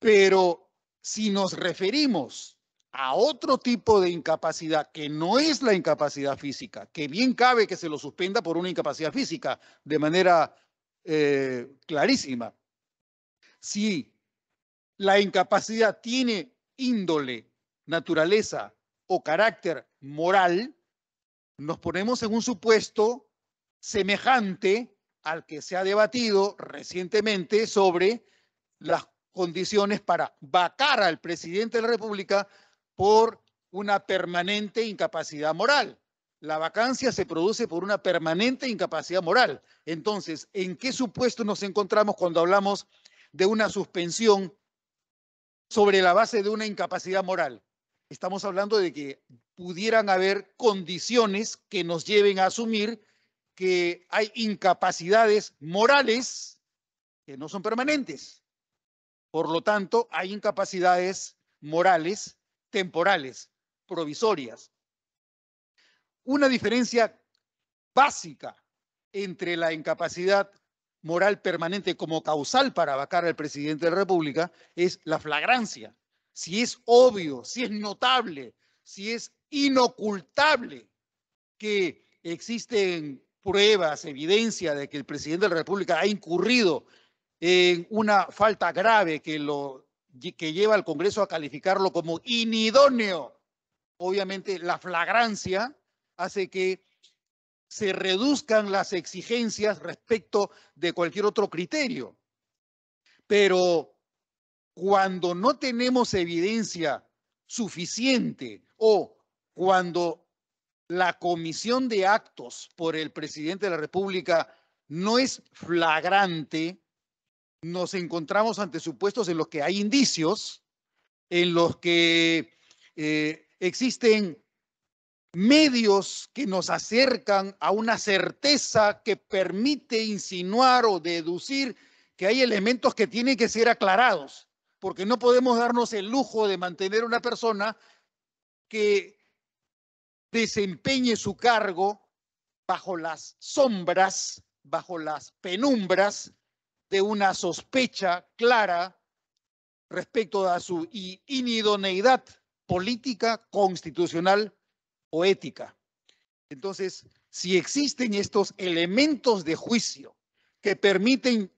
S3: Pero si nos referimos a otro tipo de incapacidad que no es la incapacidad física, que bien cabe que se lo suspenda por una incapacidad física de manera clarísima. Si la incapacidad tiene índole, naturaleza o carácter moral, nos ponemos en un supuesto semejante al que se ha debatido recientemente sobre las condiciones para vacar al presidente de la República por una permanente incapacidad moral. La vacancia se produce por una permanente incapacidad moral. Entonces, ¿en qué supuesto nos encontramos cuando hablamos de una suspensión sobre la base de una incapacidad moral? Estamos hablando de que pudieran haber condiciones que nos lleven a asumir que hay incapacidades morales que no son permanentes. Por lo tanto, hay incapacidades morales temporales, provisorias. Una diferencia básica entre la incapacidad moral permanente como causal para vacar al presidente de la República es la flagrancia. Si es obvio, si es notable, si es inocultable que existen pruebas, evidencia de que el presidente de la República ha incurrido en una falta grave que lleva al Congreso a calificarlo como inidóneo. Obviamente la flagrancia hace que se reduzcan las exigencias respecto de cualquier otro criterio. Pero cuando no tenemos evidencia suficiente o cuando la comisión de actos por el presidente de la República no es flagrante, nos encontramos ante supuestos en los que hay indicios, en los que existen medios que nos acercan a una certeza que permite insinuar o deducir que hay elementos que tienen que ser aclarados, porque no podemos darnos el lujo de mantener una persona que desempeñe su cargo bajo las sombras, bajo las penumbras de una sospecha clara respecto a su inidoneidad política, constitucional o ética. Entonces, si existen estos elementos de juicio que permiten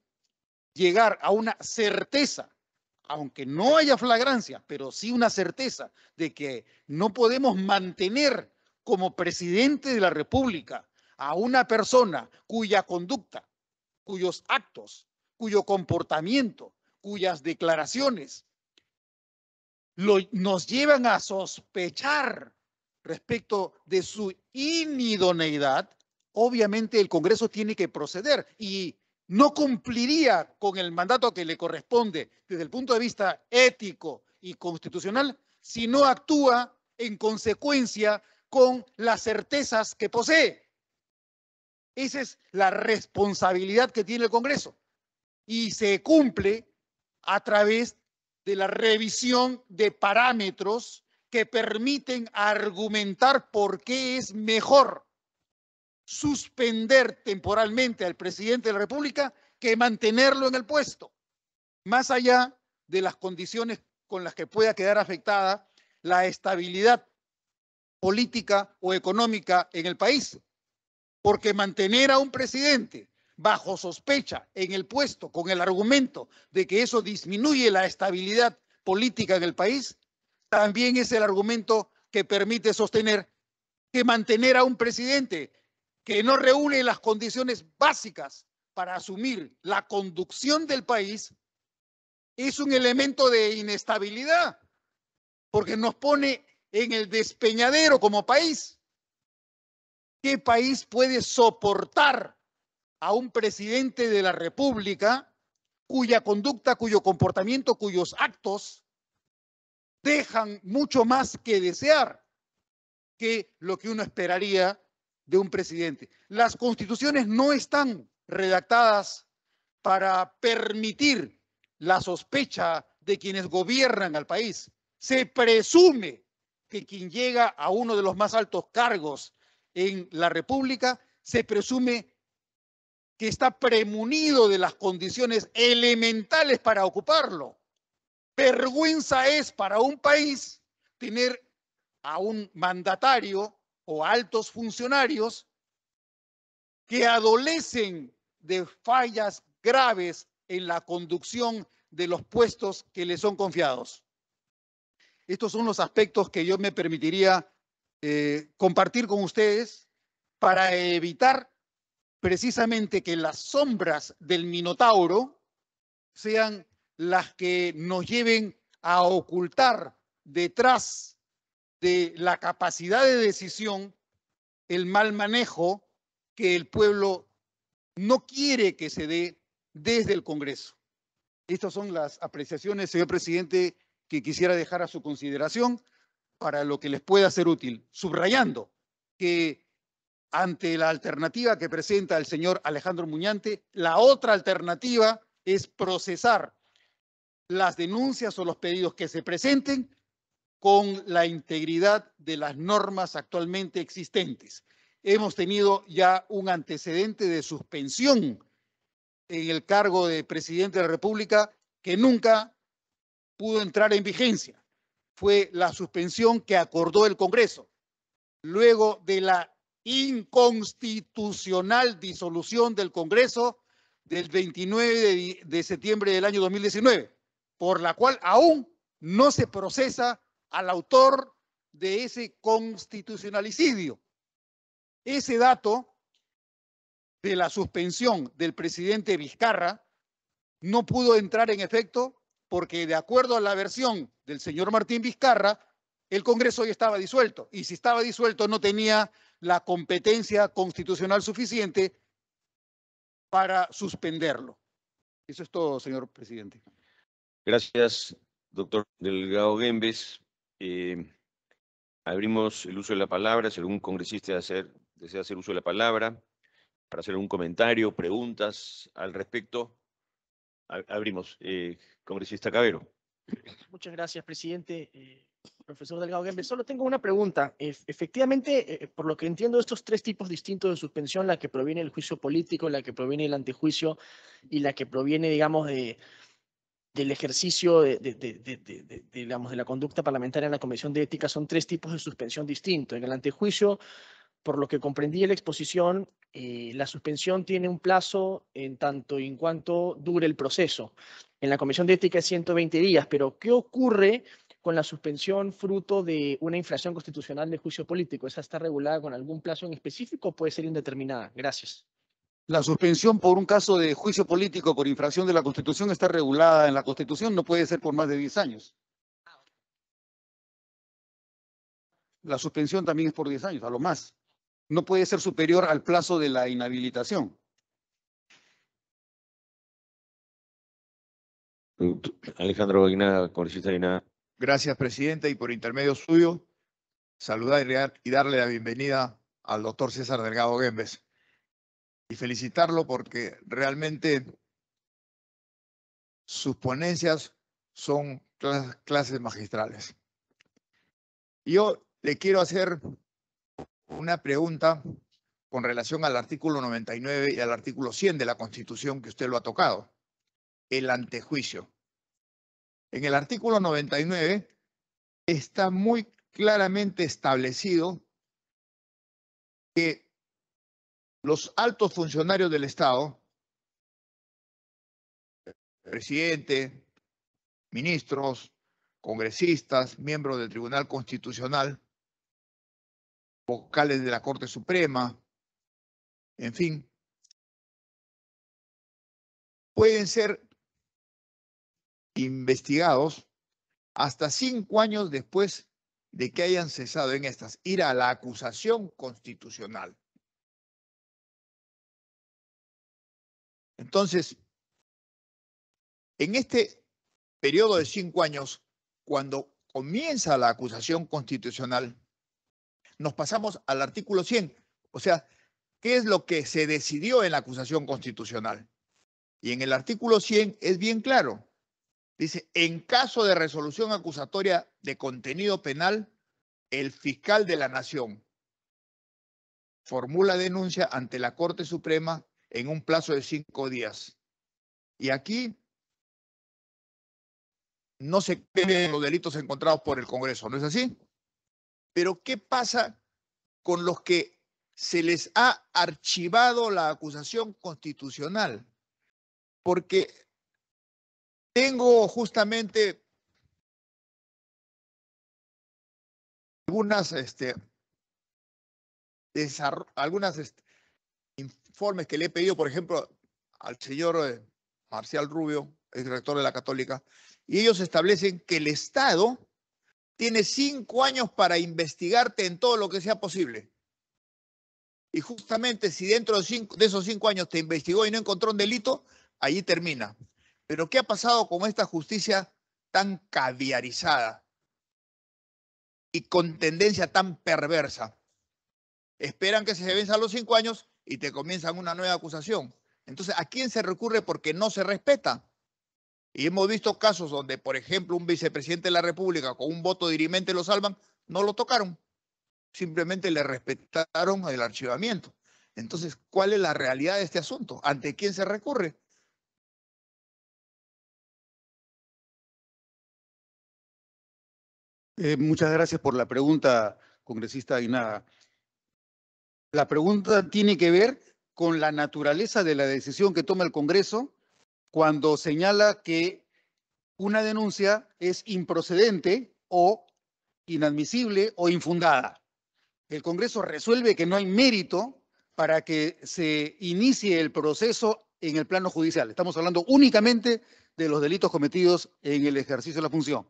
S3: llegar a una certeza, aunque no haya flagrancia, pero sí una certeza de que no podemos mantener como presidente de la República a una persona cuya conducta, cuyos actos, cuyo comportamiento, cuyas declaraciones nos llevan a sospechar respecto de su inidoneidad, obviamente el Congreso tiene que proceder y no cumpliría con el mandato que le corresponde desde el punto de vista ético y constitucional si no actúa en consecuencia con las certezas que posee. Esa es la responsabilidad que tiene el Congreso y se cumple a través de la revisión de parámetros que permiten argumentar por qué es mejor suspender temporalmente al presidente de la República que mantenerlo en el puesto, más allá de las condiciones con las que pueda quedar afectada la estabilidad política o económica en el país. Porque mantener a un presidente bajo sospecha en el puesto con el argumento de que eso disminuye la estabilidad política en el país, también es el argumento que permite sostener que mantener a un presidente que no reúne las condiciones básicas para asumir la conducción del país es un elemento de inestabilidad, porque nos pone en el despeñadero como país. ¿Qué país puede soportar a un presidente de la República cuya conducta, cuyo comportamiento, cuyos actos dejan mucho más que desear que lo que uno esperaría de un presidente? Las constituciones no están redactadas para permitir la sospecha de quienes gobiernan al país. Se presume que quien llega a uno de los más altos cargos en la República, se presume que está premunido de las condiciones elementales para ocuparlo. Vergüenza es para un país tener a un mandatario o altos funcionarios que adolecen de fallas graves en la conducción de los puestos que les son confiados. Estos son los aspectos que yo me permitiría compartir con ustedes para evitar precisamente que las sombras del Minotauro sean las que nos lleven a ocultar detrás de la capacidad de decisión el mal manejo que el pueblo no quiere que se dé desde el Congreso. Estas son las apreciaciones, señor presidente, que quisiera dejar a su consideración para lo que les pueda ser útil, subrayando que ante la alternativa que presenta el señor Alejandro Muñante, la otra alternativa es procesar las denuncias o los pedidos que se presenten con la integridad de las normas actualmente existentes. Hemos tenido ya un antecedente de suspensión en el cargo de presidente de la República que nunca pudo entrar en vigencia. Fue la suspensión que acordó el Congreso, luego de la inconstitucional disolución del Congreso del 29 de septiembre del año 2019, por la cual aún no se procesa al autor de ese constitucionalicidio. Ese dato de la suspensión del presidente Vizcarra no pudo entrar en efecto porque, de acuerdo a la versión del señor Martín Vizcarra, el Congreso ya estaba disuelto, y si estaba disuelto no tenía la competencia constitucional suficiente para suspenderlo. Eso es todo, señor presidente.
S1: Gracias, doctor Delgado Guembes. Abrimos el uso de la palabra. Si algún congresista desea hacer uso de la palabra para hacer un comentario, preguntas al respecto, abrimos. Congresista Cabero.
S4: Muchas gracias, presidente. Profesor Delgado Guembes, solo tengo una pregunta. Efectivamente, por lo que entiendo, estos tres tipos distintos de suspensión, la que proviene del juicio político, la que proviene del antejuicio y la que proviene, digamos, del ejercicio digamos, de la conducta parlamentaria en la Comisión de Ética, son tres tipos de suspensión distintos. En el antejuicio, por lo que comprendí en la exposición, la suspensión tiene un plazo en tanto y en cuanto dure el proceso. En la Comisión de Ética es 120 días, pero ¿qué ocurre con la suspensión fruto de una infracción constitucional de juicio político? ¿Esa está regulada con algún plazo en específico o puede ser indeterminada? Gracias.
S3: La suspensión por un caso de juicio político por infracción de la Constitución está regulada en la Constitución, no puede ser por más de 10 años. La suspensión también es por 10 años, a lo más. No puede ser superior al plazo de la inhabilitación.
S1: Alejandro Aguinaga, congresista Aguinaga.
S5: Gracias, presidente, y por intermedio suyo, saludar y darle la bienvenida al doctor César Delgado Guembes y felicitarlo porque realmente sus ponencias son clases magistrales. Yo le quiero hacer una pregunta con relación al artículo 99 y al artículo 100 de la Constitución, que usted lo ha tocado, el antejuicio. En el artículo 99 está muy claramente establecido que los altos funcionarios del Estado, presidente, ministros, congresistas, miembros del Tribunal Constitucional, vocales de la Corte Suprema, en fin, pueden ser investigados hasta 5 años después de que hayan cesado en estas, ir a la acusación constitucional. Entonces, en este periodo de 5 años, cuando comienza la acusación constitucional, nos pasamos al artículo 100. O sea, ¿qué es lo que se decidió en la acusación constitucional? Y en el artículo 100 es bien claro. Dice, en caso de resolución acusatoria de contenido penal, el fiscal de la Nación formula denuncia ante la Corte Suprema en un plazo de 5 días. Y aquí no se creen los delitos encontrados por el Congreso, ¿no es así? Pero ¿qué pasa con los que se les ha archivado la acusación constitucional? Porque tengo justamente algunas informes que le he pedido, por ejemplo, al señor Marcial Rubio, ex rector de la Católica, y ellos establecen que el Estado tiene 5 años para investigarte en todo lo que sea posible. Y justamente si dentro de esos 5 años te investigó y no encontró un delito, allí termina. Pero ¿qué ha pasado con esta justicia tan caviarizada y con tendencia tan perversa? Esperan que se venzan los 5 años y te comienzan una nueva acusación. Entonces, ¿a quién se recurre porque no se respeta? Y hemos visto casos donde, por ejemplo, un vicepresidente de la República con un voto dirimente lo salvan, no lo tocaron. Simplemente le respetaron el archivamiento. Entonces, ¿cuál es la realidad de este asunto? ¿Ante quién se recurre?
S3: Muchas gracias por la pregunta, congresista Aguinaga. La pregunta tiene que ver con la naturaleza de la decisión que toma el Congreso cuando señala que una denuncia es improcedente o inadmisible o infundada. El Congreso resuelve que no hay mérito para que se inicie el proceso en el plano judicial. Estamos hablando únicamente de los delitos cometidos en el ejercicio de la función.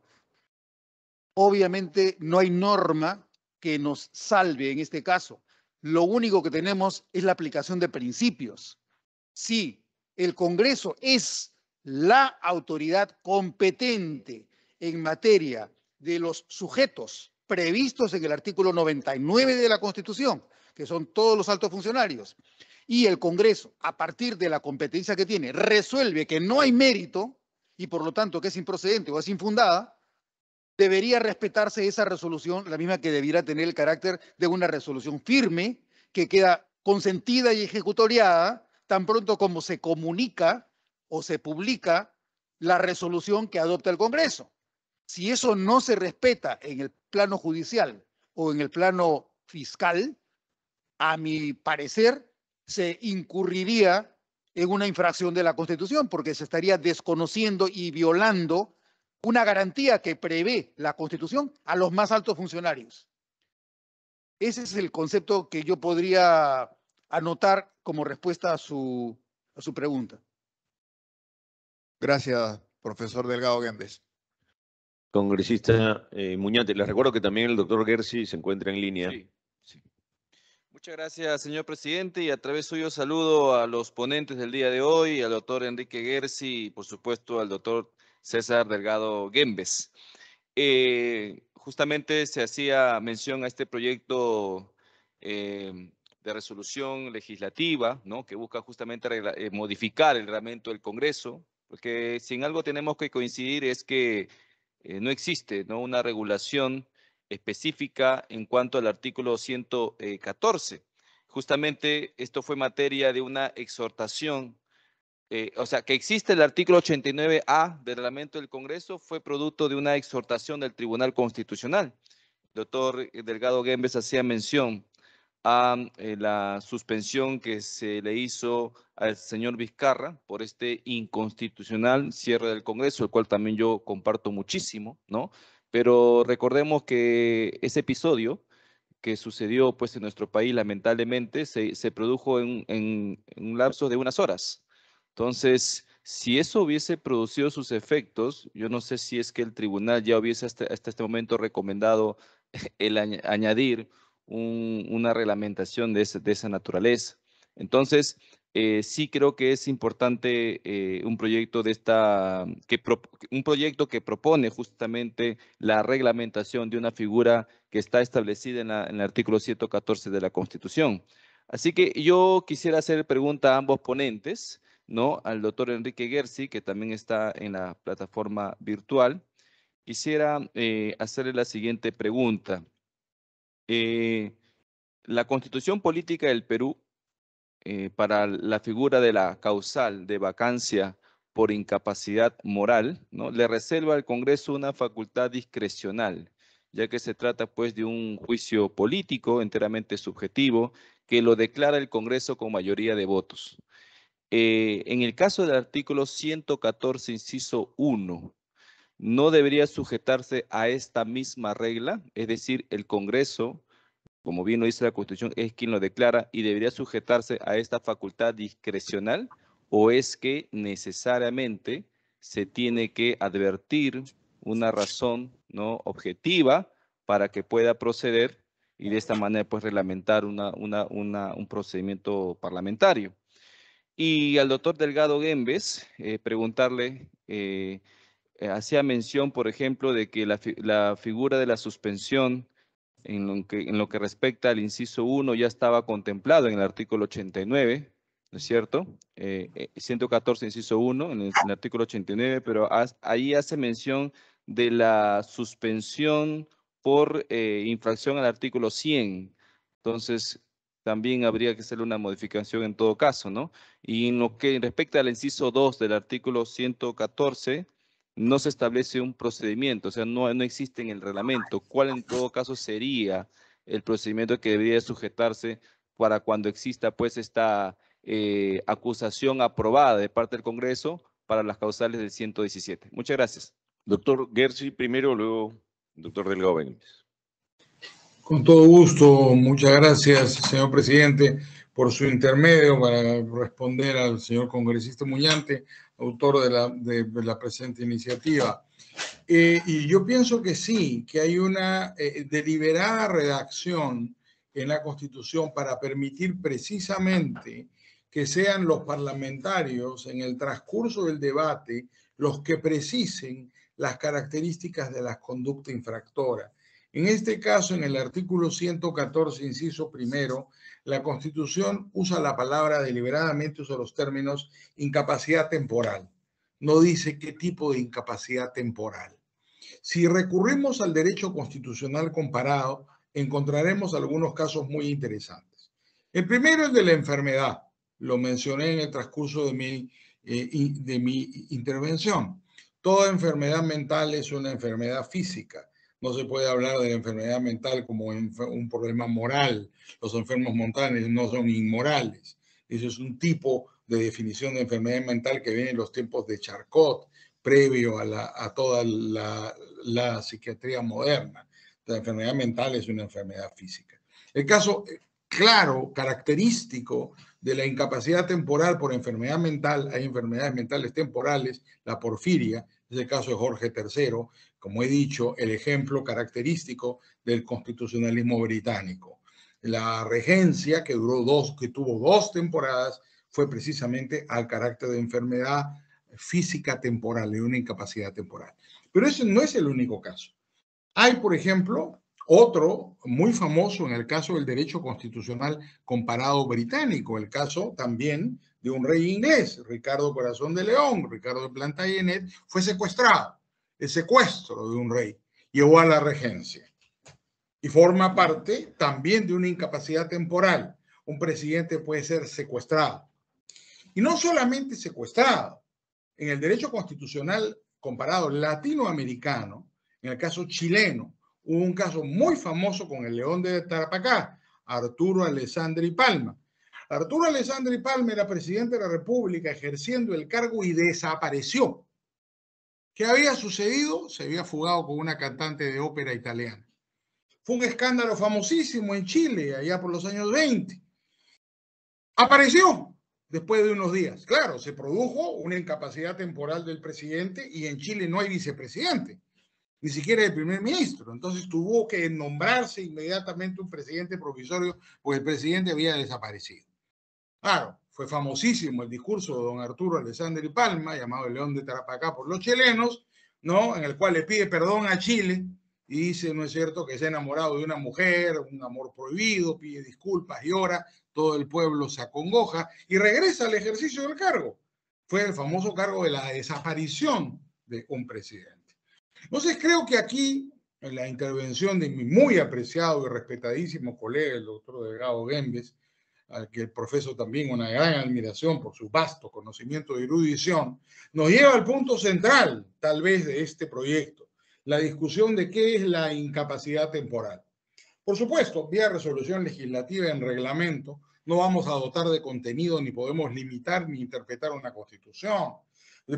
S3: Obviamente no hay norma que nos salve en este caso. Lo único que tenemos es la aplicación de principios. Si el Congreso es la autoridad competente en materia de los sujetos previstos en el artículo 99 de la Constitución, que son todos los altos funcionarios, y el Congreso, a partir de la competencia que tiene, resuelve que no hay mérito y por lo tanto que es improcedente o es infundada, debería respetarse esa resolución, la misma que debiera tener el carácter de una resolución firme que queda consentida y ejecutoriada tan pronto como se comunica o se publica la resolución que adopta el Congreso. Si eso no se respeta en el plano judicial o en el plano fiscal, a mi parecer, se incurriría en una infracción de la Constitución porque se estaría desconociendo y violando una garantía que prevé la Constitución a los más altos funcionarios. Ese es el concepto que yo podría anotar como respuesta a su pregunta.
S5: Gracias, profesor Delgado Guembes.
S1: Congresista Muñante, les recuerdo que también el doctor Gersi se encuentra en línea.
S6: Sí, sí. Muchas gracias, señor presidente, y a través suyo saludo a los ponentes del día de hoy, al doctor Enrique Gersi y por supuesto al doctor César Delgado Guembes. Justamente se hacía mención a este proyecto de resolución legislativa, ¿no?, que busca justamente modificar el reglamento del Congreso, porque si en algo tenemos que coincidir es que no existe, ¿no?, una regulación específica en cuanto al artículo 114. Justamente esto fue materia de una exhortación, o sea, que existe el artículo 89A del reglamento del Congreso fue producto de una exhortación del Tribunal Constitucional. El doctor Delgado Guembes hacía mención a la suspensión que se le hizo al señor Vizcarra por este inconstitucional cierre del Congreso, el cual también yo comparto muchísimo, ¿no? Pero recordemos que ese episodio que sucedió pues en nuestro país lamentablemente se produjo en un lapso de unas horas. Entonces, si eso hubiese producido sus efectos, yo no sé si es que el tribunal ya hubiese hasta este momento recomendado el añadir una reglamentación de esa naturaleza. Entonces, sí creo que es importante un proyecto un proyecto que propone justamente la reglamentación de una figura que está establecida en el artículo 114 de la Constitución. Así que yo quisiera hacer pregunta a ambos ponentes, ¿no?, al doctor Enrique Gersi, que también está en la plataforma virtual. Quisiera hacerle la siguiente pregunta. La Constitución Política del Perú, para la figura de la causal de vacancia por incapacidad moral, ¿no?, le reserva al Congreso una facultad discrecional, ya que se trata pues de un juicio político enteramente subjetivo que lo declara el Congreso con mayoría de votos. En el caso del artículo 114, inciso 1, ¿no debería sujetarse a esta misma regla? Es decir, el Congreso, como bien lo dice la Constitución, es quien lo declara y debería sujetarse a esta facultad discrecional, ¿o es que necesariamente se tiene que advertir una razón, ¿no?, objetiva para que pueda proceder y de esta manera pues reglamentar un procedimiento parlamentario? Y al doctor Delgado Guembes, preguntarle, hacía mención, por ejemplo, de que la figura de la suspensión en lo que respecta al inciso 1 ya estaba contemplado en el artículo 89, ¿no es cierto? 114, inciso 1, en el artículo 89, pero ahí hace mención de la suspensión por infracción al artículo 100. Entonces, también habría que hacerle una modificación en todo caso, ¿no? Y en lo que respecta al inciso 2 del artículo 114, no se establece un procedimiento, o sea, no existe en el reglamento. ¿Cuál en todo caso sería el procedimiento que debería sujetarse para cuando exista pues esta acusación aprobada de parte del Congreso para las causales del 117? Muchas gracias.
S1: Doctor Gersi primero, luego doctor Delgado Gómez.
S2: Con todo gusto, muchas gracias, señor presidente, por su intermedio para responder al señor congresista Muñante, autor de la presente iniciativa. Y yo pienso que sí, que hay una deliberada redacción en la Constitución para permitir precisamente que sean los parlamentarios en el transcurso del debate los que precisen las características de la conducta infractora. En este caso, en el artículo 114, inciso primero, la Constitución usa la palabra deliberadamente, usa los términos incapacidad temporal. No dice qué tipo de incapacidad temporal. Si recurrimos al derecho constitucional comparado, encontraremos algunos casos muy interesantes. El primero es de la enfermedad. Lo mencioné en el transcurso de mi intervención. Toda enfermedad mental es una enfermedad física. No se puede hablar de la enfermedad mental como un problema moral. Los enfermos mentales no son inmorales. Eso es un tipo de definición de enfermedad mental que viene en los tiempos de Charcot, previo a toda la psiquiatría moderna. La enfermedad mental es una enfermedad física. El caso claro, característico de la incapacidad temporal por enfermedad mental, hay enfermedades mentales temporales, la porfiria, es el caso de Jorge III, como he dicho, el ejemplo característico del constitucionalismo británico. La regencia, que tuvo 2 temporadas, fue precisamente al carácter de enfermedad física temporal, de una incapacidad temporal. Pero ese no es el único caso. Hay, por ejemplo, otro muy famoso en el caso del derecho constitucional comparado británico, el caso también de un rey inglés, Ricardo Corazón de León, Ricardo de Plantagenet, fue secuestrado. El secuestro de un rey llevó a la regencia y forma parte también de una incapacidad temporal. Un presidente puede ser secuestrado. Y no solamente secuestrado. En el derecho constitucional comparado latinoamericano, en el caso chileno, hubo un caso muy famoso con el León de Tarapacá, Arturo Alessandri Palma. Arturo Alessandri Palma era presidente de la República ejerciendo el cargo y desapareció. ¿Qué había sucedido? Se había fugado con una cantante de ópera italiana. Fue un escándalo famosísimo en Chile, allá por los años 20. Apareció después de unos días. Claro, se produjo una incapacidad temporal del presidente y en Chile no hay vicepresidente, ni siquiera el primer ministro. Entonces tuvo que nombrarse inmediatamente un presidente provisorio, porque el presidente había desaparecido. Claro, fue famosísimo el discurso de don Arturo Alessandri Palma, llamado el León de Tarapacá por los chilenos, ¿no? En el cual le pide perdón a Chile y dice, no es cierto, que se ha enamorado de una mujer, un amor prohibido, pide disculpas y ora, todo el pueblo se acongoja y regresa al ejercicio del cargo. Fue el famoso cargo de la desaparición de un presidente. Entonces creo que aquí, en la intervención de mi muy apreciado y respetadísimo colega, el doctor Delgado Gómez, al que profeso también una gran admiración por su vasto conocimiento y erudición, nos lleva al punto central, tal vez, de este proyecto, la discusión de qué es la incapacidad temporal. Por supuesto, vía resolución legislativa en reglamento, no vamos a dotar de contenido, ni podemos limitar ni interpretar una constitución.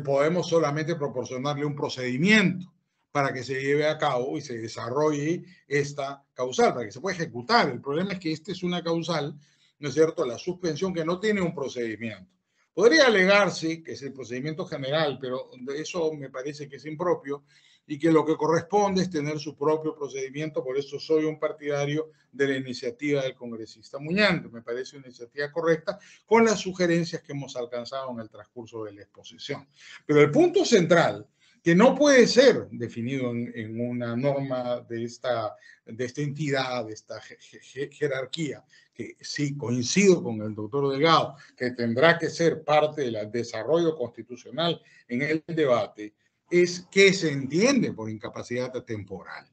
S2: Podemos solamente proporcionarle un procedimiento para que se lleve a cabo y se desarrolle esta causal, para que se pueda ejecutar. El problema es que esta es una causal, ¿no es cierto?, la suspensión que no tiene un procedimiento. Podría alegarse que es el procedimiento general, pero eso me parece que es impropio y que lo que corresponde es tener su propio procedimiento. Por eso soy un partidario de la iniciativa del congresista Muñante. Me parece una iniciativa correcta con las sugerencias que hemos alcanzado en el transcurso de la exposición. Pero el punto central, que no puede ser definido en una norma de esta entidad, de esta jerarquía, que sí coincido con el doctor Delgado, que tendrá que ser parte del desarrollo constitucional en el debate, es qué se entiende por incapacidad temporal.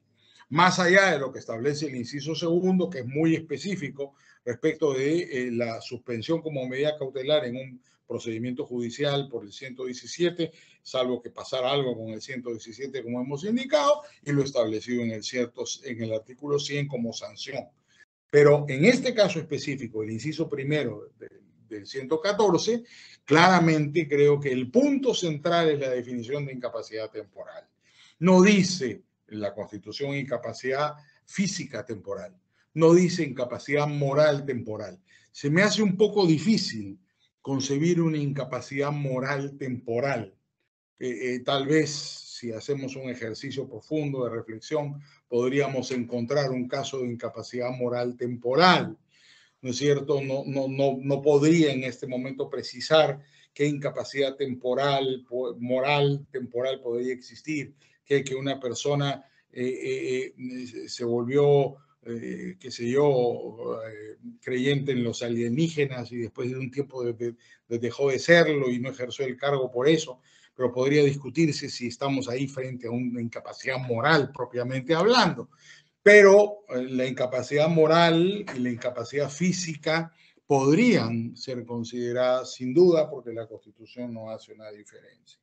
S2: Más allá de lo que establece el inciso segundo, que es muy específico respecto de la suspensión como medida cautelar en un procedimiento judicial por el 117, salvo que pasara algo con el 117 como hemos indicado, y lo establecido en el artículo 100 como sanción. Pero en este caso específico, el inciso primero del 114, claramente creo que el punto central es la definición de incapacidad temporal. No dice la Constitución incapacidad física temporal, no dice incapacidad moral temporal. Se me hace un poco difícil concebir una incapacidad moral temporal. Tal vez si hacemos un ejercicio profundo de reflexión, podríamos encontrar un caso de incapacidad moral temporal, ¿no es cierto? No podría en este momento precisar qué incapacidad temporal, moral temporal podría existir, que una persona se volvió, qué sé yo, creyente en los alienígenas y después de un tiempo dejó de serlo y no ejerció el cargo por eso, pero podría discutirse si estamos ahí frente a una incapacidad moral propiamente hablando. Pero la incapacidad moral y la incapacidad física podrían ser consideradas sin duda porque la Constitución no hace una diferencia.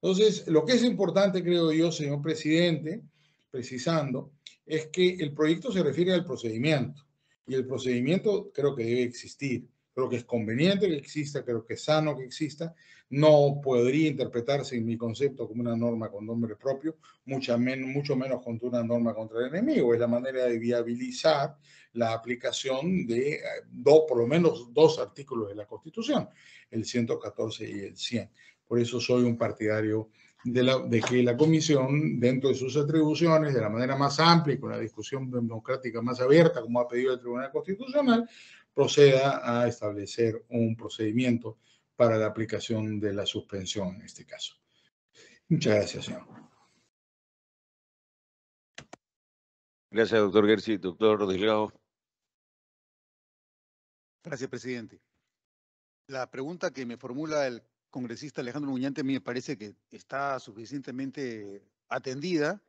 S2: Entonces, lo que es importante, creo yo, señor presidente, precisando, es que el proyecto se refiere al procedimiento y el procedimiento creo que debe existir. Creo que es conveniente que exista, creo que es sano que exista. No podría interpretarse en mi concepto como una norma con nombre propio, mucho menos contra una norma contra el enemigo. Es la manera de viabilizar la aplicación de por lo menos dos artículos de la Constitución, el 114 y el 100. Por eso soy un partidario de que la Comisión, dentro de sus atribuciones, de la manera más amplia y con la discusión democrática más abierta, como ha pedido el Tribunal Constitucional, proceda a establecer un procedimiento para la aplicación de la suspensión en este caso. Muchas gracias, señor.
S1: Gracias, doctor Gersi. Doctor Delgado.
S3: Gracias, presidente. La pregunta que me formula el congresista Alejandro Muñante me parece que está suficientemente atendida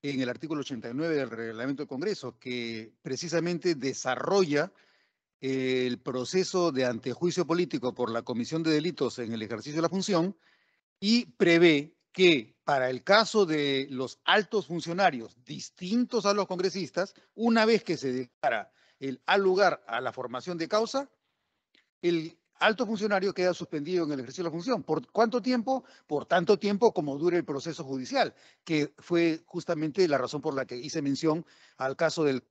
S3: en el artículo 89 del reglamento del Congreso, que precisamente desarrolla el proceso de antejuicio político por la comisión de delitos en el ejercicio de la función y prevé que para el caso de los altos funcionarios distintos a los congresistas, una vez que se declara al lugar a la formación de causa, el alto funcionario queda suspendido en el ejercicio de la función. ¿Por cuánto tiempo? Por tanto tiempo como dure el proceso judicial, que fue justamente la razón por la que hice mención al caso del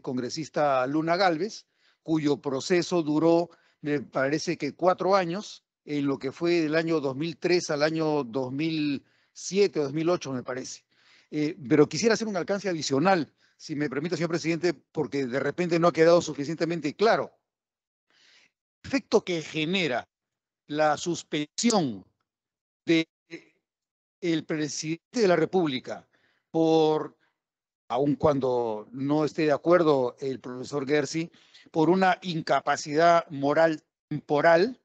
S3: congresista Luna Gálvez, cuyo proceso duró, me parece que 4 años, en lo que fue del año 2003 al año 2007, 2008, me parece. Pero quisiera hacer un alcance adicional, si me permite, señor presidente, porque de repente no ha quedado suficientemente claro. El efecto que genera la suspensión del presidente de la República aun cuando no esté de acuerdo el profesor Gersi, por una incapacidad moral temporal,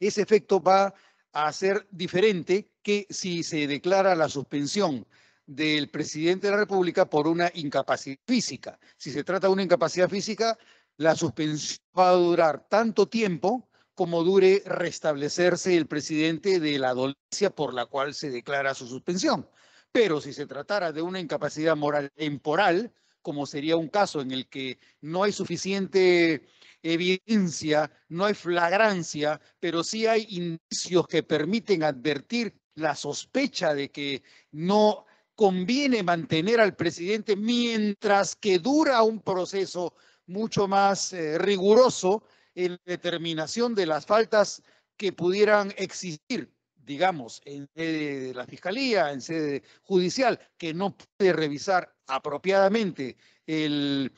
S3: ese efecto va a ser diferente que si se declara la suspensión del presidente de la República por una incapacidad física. Si se trata de una incapacidad física, la suspensión va a durar tanto tiempo como dure restablecerse el presidente de la dolencia por la cual se declara su suspensión. Pero si se tratara de una incapacidad moral temporal, como sería un caso en el que no hay suficiente evidencia, no hay flagrancia, pero sí hay indicios que permiten advertir la sospecha de que no conviene mantener al presidente mientras que dura un proceso mucho más riguroso en la determinación de las faltas que pudieran existir, digamos, en sede de la Fiscalía, en sede judicial, que no puede revisar apropiadamente el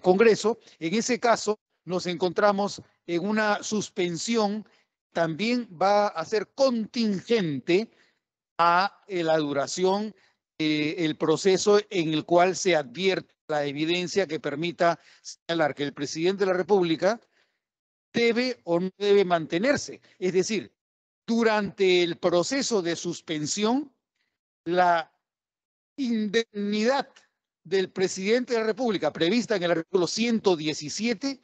S3: Congreso. En ese caso, nos encontramos en una suspensión, también va a ser contingente a la duración del proceso en el cual se advierte la evidencia que permita señalar que el presidente de la República debe o no debe mantenerse. Es decir, durante el proceso de suspensión, la indemnidad del presidente de la República prevista en el artículo 117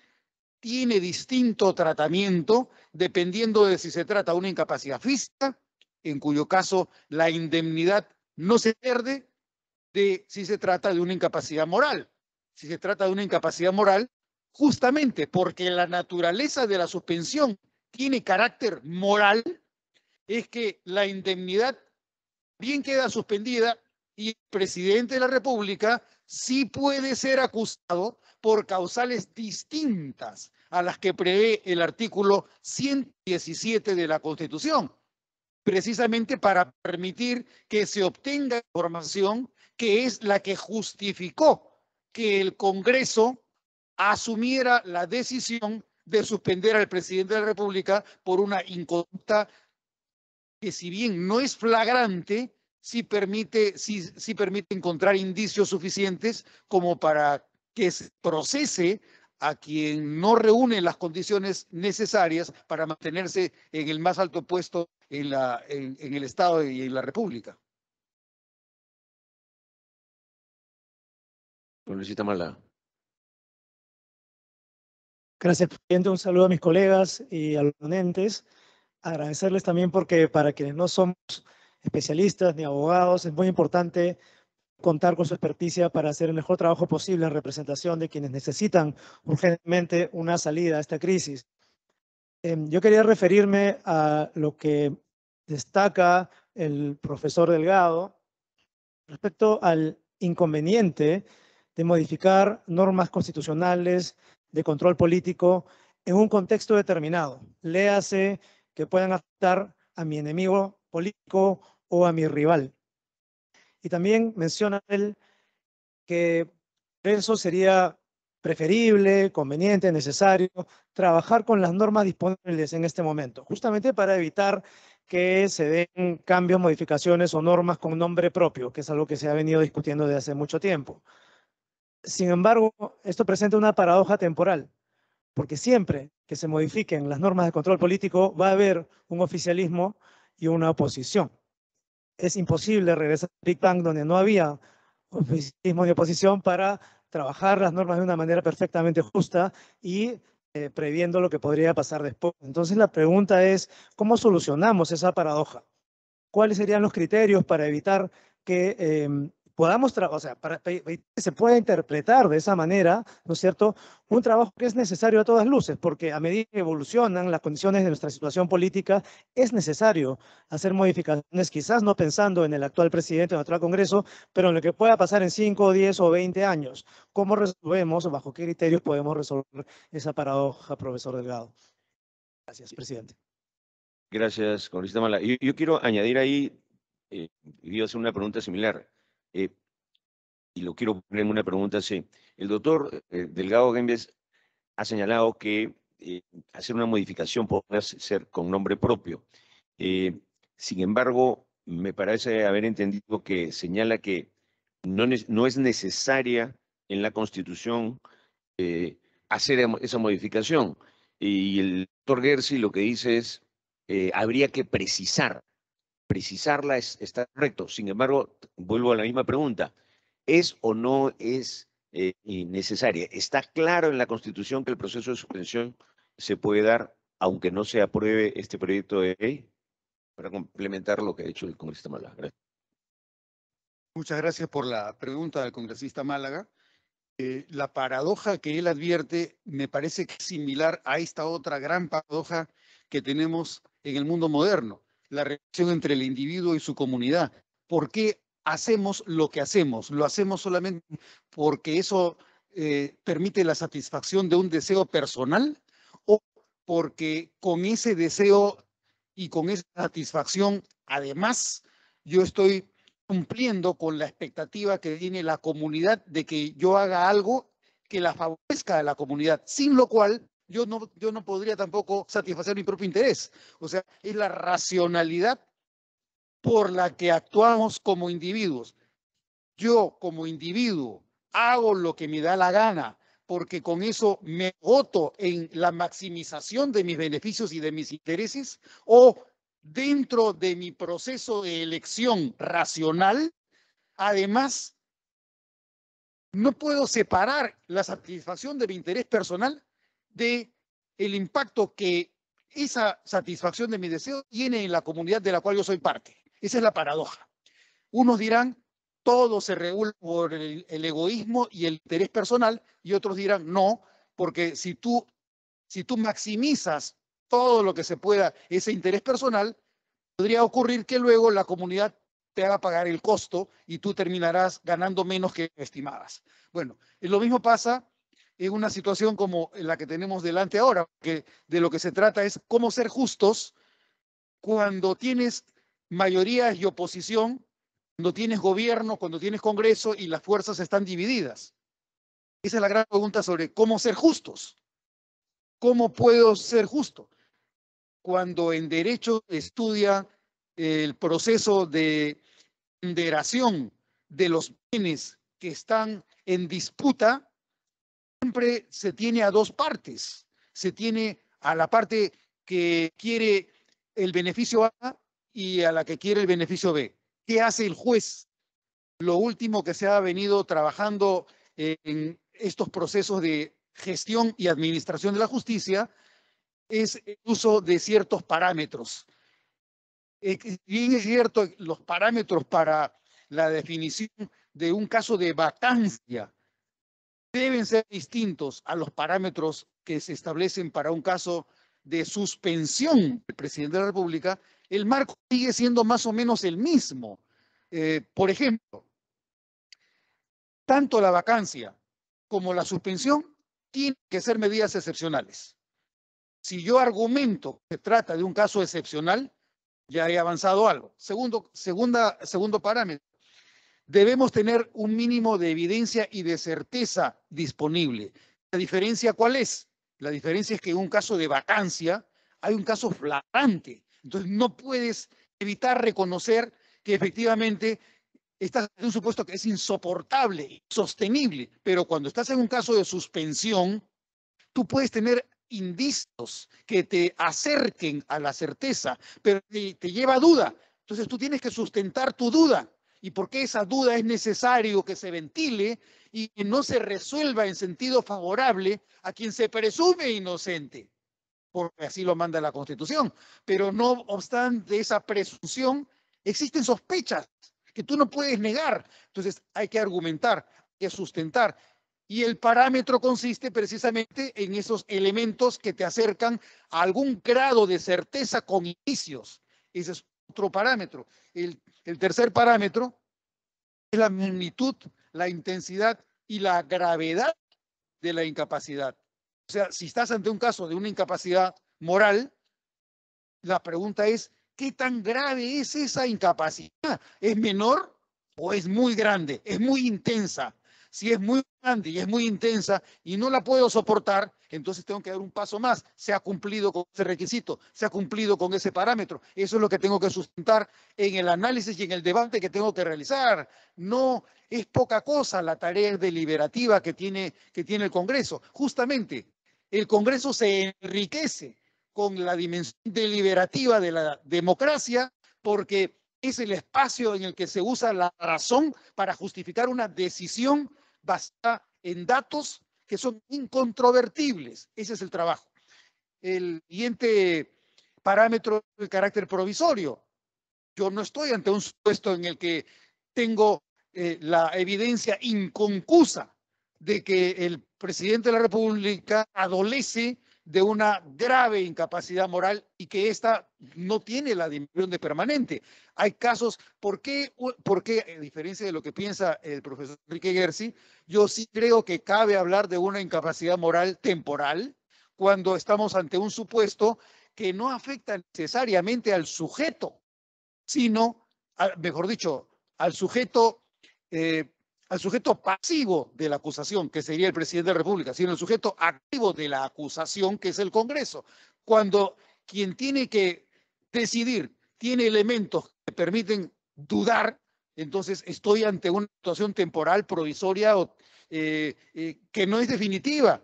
S3: tiene distinto tratamiento dependiendo de si se trata de una incapacidad física, en cuyo caso la indemnidad no se pierde, de si se trata de una incapacidad moral. Si se trata de una incapacidad moral, justamente porque la naturaleza de la suspensión tiene carácter moral, es que la indemnidad bien queda suspendida y el presidente de la República sí puede ser acusado por causales distintas a las que prevé el artículo 117 de la Constitución, precisamente para permitir que se obtenga información que es la que justificó que el Congreso asumiera la decisión de suspender al presidente de la República por una inconducta que, si bien no es flagrante, sí permite encontrar indicios suficientes como para que se procese a quien no reúne las condiciones necesarias para mantenerse en el más alto puesto en el Estado y en la República.
S1: Congresista Málaga.
S7: Gracias, presidente. Un saludo a mis colegas y a los ponentes. Agradecerles también porque para quienes no somos especialistas ni abogados, es muy importante contar con su experticia para hacer el mejor trabajo posible en representación de quienes necesitan urgentemente una salida a esta crisis. Yo quería referirme a lo que destaca el profesor Delgado respecto al inconveniente de modificar normas constitucionales de control político en un contexto determinado. Léase que puedan afectar a mi enemigo político o a mi rival. Y también menciona él que eso sería preferible, conveniente, necesario, trabajar con las normas disponibles en este momento, justamente para evitar que se den cambios, modificaciones o normas con nombre propio, que es algo que se ha venido discutiendo desde hace mucho tiempo. Sin embargo, esto presenta una paradoja temporal, porque siempre que se modifiquen las normas de control político va a haber un oficialismo y una oposición. Es imposible regresar al Big Bang donde no había oficialismo ni oposición para trabajar las normas de una manera perfectamente justa y previendo lo que podría pasar después. Entonces la pregunta es, ¿cómo solucionamos esa paradoja? ¿Cuáles serían los criterios para evitar que podamos, para que se pueda interpretar de esa manera, ¿no es cierto?, un trabajo que es necesario a todas luces, porque a medida que evolucionan las condiciones de nuestra situación política, es necesario hacer modificaciones, quizás no pensando en el actual presidente o en el actual Congreso, pero en lo que pueda pasar en 5, 10 o 20 años. ¿Cómo resolvemos o bajo qué criterios podemos resolver esa paradoja, profesor Delgado? Gracias, presidente.
S1: Gracias, congresista Málaga. Yo quiero añadir ahí, iba a hacer una pregunta similar, y lo quiero poner en una pregunta así. El doctor Delgado Guembes ha señalado que hacer una modificación puede ser con nombre propio. Sin embargo, me parece haber entendido que señala que no es necesaria en la Constitución hacer esa modificación. Y el doctor Gersi lo que dice es, habría que precisarla está correcto. Sin embargo, vuelvo a la misma pregunta, ¿es o no es necesaria? ¿Está claro en la Constitución que el proceso de suspensión se puede dar aunque no se apruebe este proyecto de ley? Para complementar lo que ha dicho el congresista Málaga. Gracias.
S3: Muchas gracias por la pregunta del congresista Málaga. La paradoja que él advierte me parece que es similar a esta otra gran paradoja que tenemos en el mundo moderno, la relación entre el individuo y su comunidad. ¿Por qué hacemos lo que hacemos? ¿Lo hacemos solamente porque eso permite la satisfacción de un deseo personal o porque con ese deseo y con esa satisfacción, además, yo estoy cumpliendo con la expectativa que tiene la comunidad de que yo haga algo que la favorezca a la comunidad, sin lo cual yo no podría tampoco satisfacer mi propio interés? O sea, es la racionalidad por la que actuamos como individuos. Yo como individuo hago lo que me da la gana porque con eso me voto en la maximización de mis beneficios y de mis intereses, o dentro de mi proceso de elección racional, además, no puedo separar la satisfacción de mi interés personal de el impacto que esa satisfacción de mi deseo tiene en la comunidad de la cual yo soy parte. Esa es la paradoja. Unos dirán, todo se regula por el egoísmo y el interés personal, y otros dirán, no, porque si tú maximizas todo lo que se pueda ese interés personal, podría ocurrir que luego la comunidad te haga pagar el costo y tú terminarás ganando menos que estimabas. Bueno, lo mismo pasa en una situación como la que tenemos delante ahora, que de lo que se trata es cómo ser justos cuando tienes mayorías y oposición, cuando tienes gobierno, cuando tienes Congreso y las fuerzas están divididas. Esa es la gran pregunta sobre cómo ser justos. ¿Cómo puedo ser justo? Cuando en derecho estudia el proceso de ponderación de los bienes que están en disputa, siempre se tiene a dos partes. Se tiene a la parte que quiere el beneficio A y a la que quiere el beneficio B. ¿Qué hace el juez? Lo último que se ha venido trabajando en estos procesos de gestión y administración de la justicia es el uso de ciertos parámetros. Bien es cierto, los parámetros para la definición de un caso de vacancia deben ser distintos a los parámetros que se establecen para un caso de suspensión del presidente de la República. El marco sigue siendo más o menos el mismo. Por ejemplo, tanto la vacancia como la suspensión tienen que ser medidas excepcionales. Si yo argumento que se trata de un caso excepcional, ya he avanzado algo. Segundo parámetro, debemos tener un mínimo de evidencia y de certeza disponible. ¿La diferencia cuál es? La diferencia es que en un caso de vacancia hay un caso flagrante. Entonces no puedes evitar reconocer que efectivamente estás en un supuesto que es insoportable, insostenible, pero cuando estás en un caso de suspensión, tú puedes tener indicios que te acerquen a la certeza, pero te lleva a duda. Entonces tú tienes que sustentar tu duda. ¿Y por qué esa duda es necesario que se ventile y que no se resuelva en sentido favorable a quien se presume inocente? Porque así lo manda la Constitución. Pero no obstante esa presunción, existen sospechas que tú no puedes negar. Entonces hay que argumentar, hay que sustentar. Y el parámetro consiste precisamente en esos elementos que te acercan a algún grado de certeza con indicios. Ese es otro parámetro. El tercer parámetro es la magnitud, la intensidad y la gravedad de la incapacidad. O sea, si estás ante un caso de una incapacidad moral, la pregunta es, ¿qué tan grave es esa incapacidad? ¿Es menor o es muy grande? ¿Es muy intensa? Si es muy grande y es muy intensa y no la puedo soportar, entonces tengo que dar un paso más. Se ha cumplido con ese requisito, se ha cumplido con ese parámetro. Eso es lo que tengo que sustentar en el análisis y en el debate que tengo que realizar. No es poca cosa la tarea deliberativa que tiene el Congreso. Justamente, el Congreso se enriquece con la dimensión deliberativa de la democracia porque es el espacio en el que se usa la razón para justificar una decisión basada en datos que son incontrovertibles. Ese es el trabajo. El siguiente parámetro es el carácter provisorio. Yo no estoy ante un supuesto en el que tengo la evidencia inconcusa de que el presidente de la República adolece de una grave incapacidad moral y que ésta no tiene la dimensión de permanente. Hay casos, ¿por qué, a diferencia de lo que piensa el profesor Enrique Gersi, yo sí creo que cabe hablar de una incapacidad moral temporal cuando estamos ante un supuesto que no afecta necesariamente al sujeto, sino, mejor dicho, al sujeto pasivo de la acusación, que sería el presidente de la República, sino el sujeto activo de la acusación, que es el Congreso. Cuando quien tiene que decidir tiene elementos que permiten dudar, entonces estoy ante una situación temporal provisoria que no es definitiva.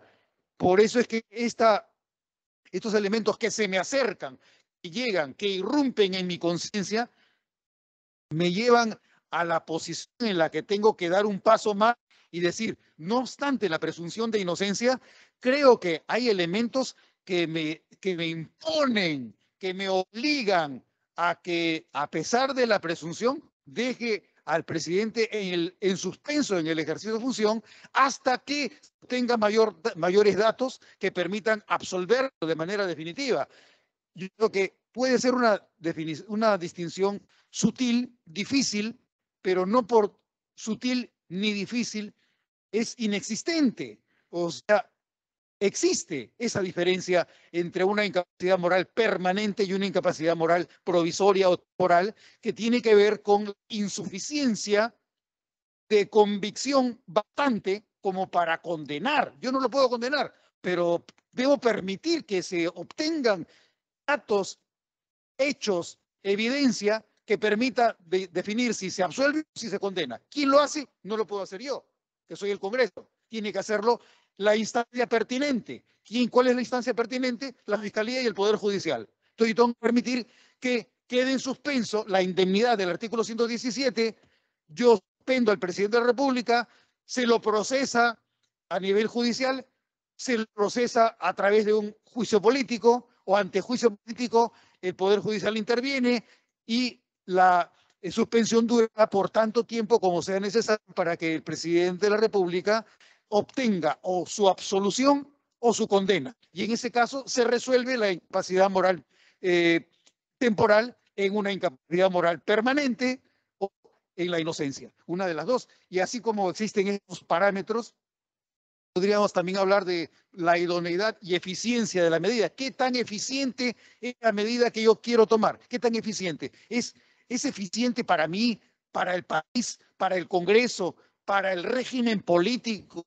S3: Por eso es que estos elementos que se me acercan, que llegan, que irrumpen en mi conciencia, me llevan a la posición en la que tengo que dar un paso más y decir, no obstante la presunción de inocencia, creo que hay elementos que me imponen, que me obligan a que, a pesar de la presunción, deje al presidente en suspenso en el ejercicio de función hasta que tenga mayores datos que permitan absolverlo de manera definitiva. Yo creo que puede ser una distinción sutil, difícil, pero no por sutil ni difícil es inexistente. O sea, existe esa diferencia entre una incapacidad moral permanente y una incapacidad moral provisoria o temporal que tiene que ver con insuficiencia de convicción bastante como para condenar. Yo no lo puedo condenar, pero debo permitir que se obtengan datos, hechos, evidencia que permita definir si se absuelve o si se condena. ¿Quién lo hace? No lo puedo hacer yo, que soy el Congreso. Tiene que hacerlo la instancia pertinente. ¿Cuál es la instancia pertinente? La Fiscalía y el Poder Judicial. Entonces, tengo que permitir que quede en suspenso la indemnidad del artículo 117. Yo suspendo al presidente de la República, se lo procesa a nivel judicial, se lo procesa a través de un juicio político o ante juicio político, el Poder Judicial interviene y la suspensión dura por tanto tiempo como sea necesario para que el presidente de la República obtenga o su absolución o su condena. Y en ese caso se resuelve la incapacidad moral temporal en una incapacidad moral permanente o en la inocencia, una de las dos. Y así como existen estos parámetros, podríamos también hablar de la idoneidad y eficiencia de la medida. ¿Qué tan eficiente es la medida que yo quiero tomar? ¿Qué tan eficiente? ¿Es eficiente para mí, para el país, para el Congreso, para el régimen político,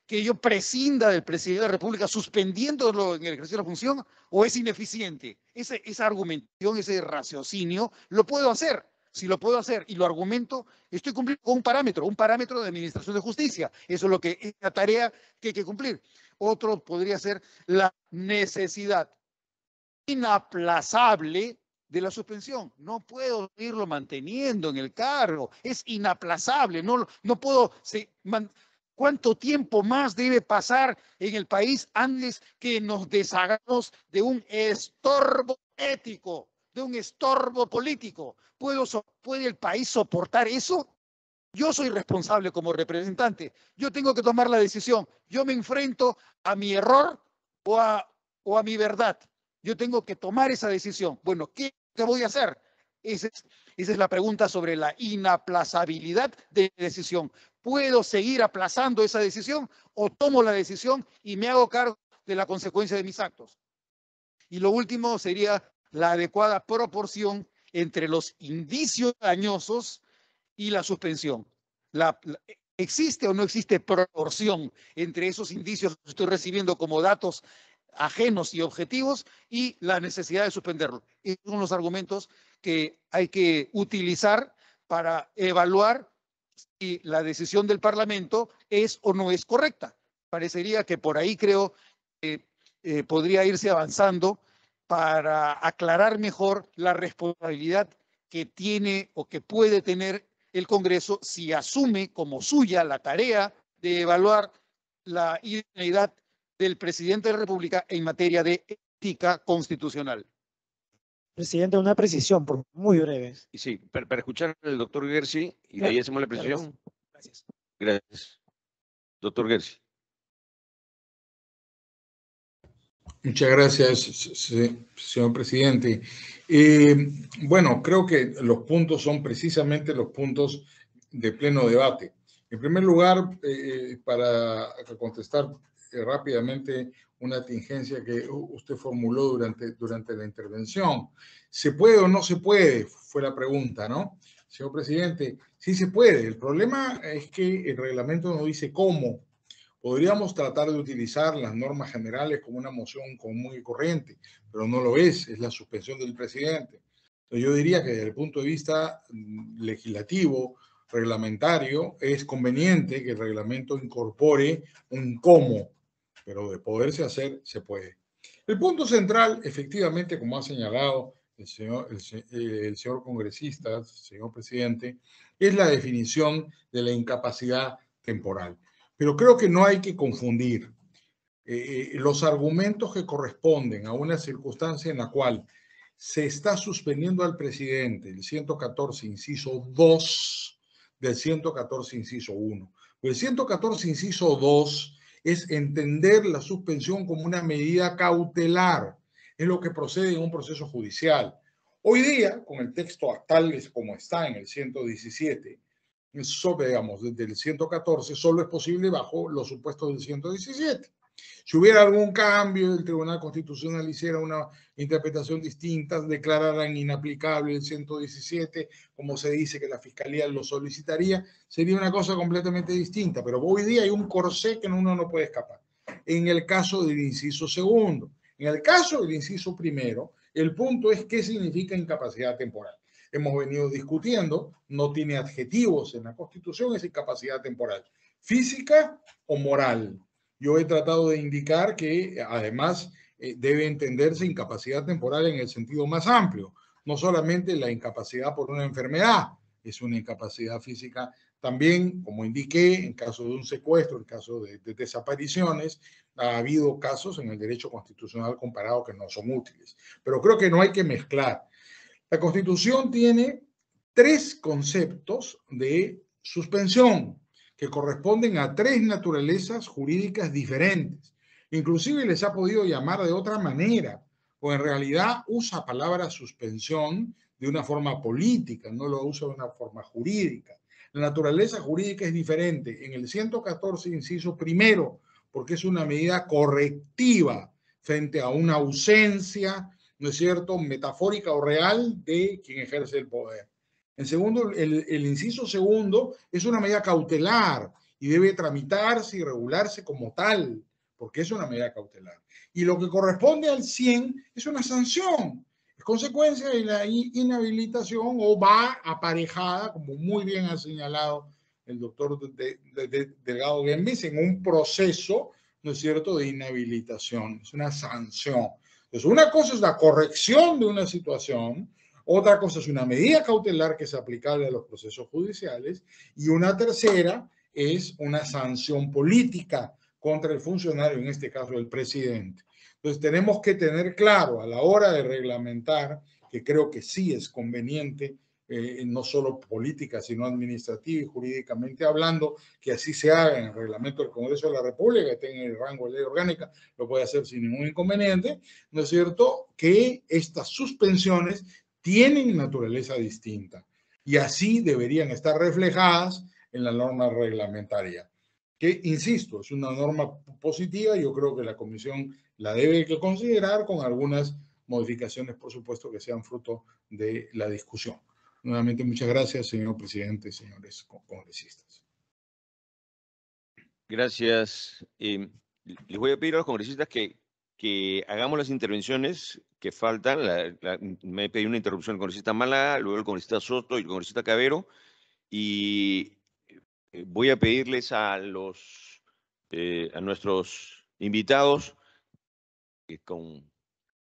S3: que yo prescinda del presidente de la República suspendiéndolo en el ejercicio de la función? ¿O es ineficiente? Esa argumentación, ese raciocinio, lo puedo hacer. Si lo puedo hacer y lo argumento, estoy cumpliendo con un parámetro de administración de justicia. Eso es lo que es la tarea que hay que cumplir. Otro podría ser la necesidad inaplazable de la suspensión. No puedo irlo manteniendo en el cargo. Es inaplazable. No puedo... ¿Cuánto tiempo más debe pasar en el país antes que nos deshagamos de un estorbo ético, de un estorbo político? ¿Puede el país soportar eso? Yo soy responsable como representante. Yo tengo que tomar la decisión. Yo me enfrento a mi error o a mi verdad. Yo tengo que tomar esa decisión. Bueno, ¿qué voy a hacer? Esa es la pregunta sobre la inaplazabilidad de la decisión. ¿Puedo seguir aplazando esa decisión o tomo la decisión y me hago cargo de la consecuencia de mis actos? Y lo último sería la adecuada proporción entre los indicios dañosos y la suspensión. ¿Existe o no existe proporción entre esos indicios que estoy recibiendo como datos ajenos y objetivos y la necesidad de suspenderlo? Esos son los argumentos que hay que utilizar para evaluar si la decisión del Parlamento es o no es correcta. Parecería que por ahí creo que podría irse avanzando para aclarar mejor la responsabilidad que tiene o que puede tener el Congreso si asume como suya la tarea de evaluar la idoneidad del presidente de la República en materia de ética constitucional.
S7: Presidente, una precisión, muy breve.
S1: Sí, para escuchar al doctor Gersi y de ahí hacemos la precisión.
S7: Gracias.
S1: Gracias. Doctor Gersi.
S2: Muchas gracias, señor presidente. Bueno, creo que los puntos son precisamente los puntos de pleno debate. En primer lugar, para contestar rápidamente una tingencia que usted formuló durante la intervención. ¿Se puede o no se puede? Fue la pregunta, ¿no? Señor presidente, sí se puede. El problema es que el reglamento no dice cómo. Podríamos tratar de utilizar las normas generales como una moción común y corriente, pero no lo es la suspensión del presidente. Entonces yo diría que desde el punto de vista legislativo, reglamentario, es conveniente que el reglamento incorpore un cómo, pero de poderse hacer, se puede. El punto central, efectivamente, como ha señalado el señor congresista, señor presidente, es la definición de la incapacidad temporal. Pero creo que no hay que confundir. los argumentos que corresponden a una circunstancia en la cual se está suspendiendo al presidente el 114, inciso 2 del 114, inciso 1. El 114, inciso 2 es entender la suspensión como una medida cautelar. Es lo que procede en un proceso judicial. Hoy día, con el texto tal como está en el 117, digamos, desde el 114, solo es posible bajo los supuestos del 117. Si hubiera algún cambio, el Tribunal Constitucional hiciera una interpretación distinta, declararan inaplicable el 117, como se dice que la Fiscalía lo solicitaría, sería una cosa completamente distinta. Pero hoy día hay un corsé que uno no puede escapar. En el caso del inciso segundo. En el caso del inciso primero, el punto es qué significa incapacidad temporal. Hemos venido discutiendo, no tiene adjetivos en la Constitución, es incapacidad temporal, física o moral. Yo he tratado de indicar que además debe entenderse incapacidad temporal en el sentido más amplio, no solamente la incapacidad por una enfermedad, es una incapacidad física también, como indiqué, en caso de un secuestro, en caso de desapariciones, ha habido casos en el derecho constitucional comparado que no son útiles. Pero creo que no hay que mezclar. La Constitución tiene 3 conceptos de suspensión que corresponden a 3 naturalezas jurídicas diferentes. Inclusive les ha podido llamar de otra manera, o en realidad usa palabra suspensión de una forma política, no lo usa de una forma jurídica. La naturaleza jurídica es diferente. En el 114, inciso primero, porque es una medida correctiva frente a una ausencia, ¿no es cierto?, metafórica o real de quien ejerce el poder. En segundo, el inciso segundo es una medida cautelar y debe tramitarse y regularse como tal, porque es una medida cautelar. Y lo que corresponde al 100 es una sanción, es consecuencia de la inhabilitación o va aparejada, como muy bien ha señalado el doctor Delgado Guembes, en un proceso, ¿no es cierto?, de inhabilitación, es una sanción. Entonces, una cosa es la corrección de una situación, otra cosa es una medida cautelar que es aplicable a los procesos judiciales y una tercera es una sanción política contra el funcionario, en este caso el presidente. Entonces tenemos que tener claro a la hora de reglamentar, que creo que sí es conveniente, no solo política, sino administrativa y jurídicamente hablando, que así se haga en el reglamento del Congreso de la República, que tenga el rango de ley orgánica, lo puede hacer sin ningún inconveniente, ¿no es cierto?, que estas suspensiones tienen naturaleza distinta y así deberían estar reflejadas en la norma reglamentaria, que, insisto, es una norma positiva. Yo creo que la Comisión la debe considerar con algunas modificaciones, por supuesto, que sean fruto de la discusión. Nuevamente, muchas gracias, señor presidente, señores congresistas.
S1: Gracias. Les voy a pedir a los congresistas que hagamos las intervenciones que faltan. Me he pedido una interrupción el congresista Málaga, luego el congresista Soto y el congresista Cabero. Y voy a pedirles a nuestros invitados,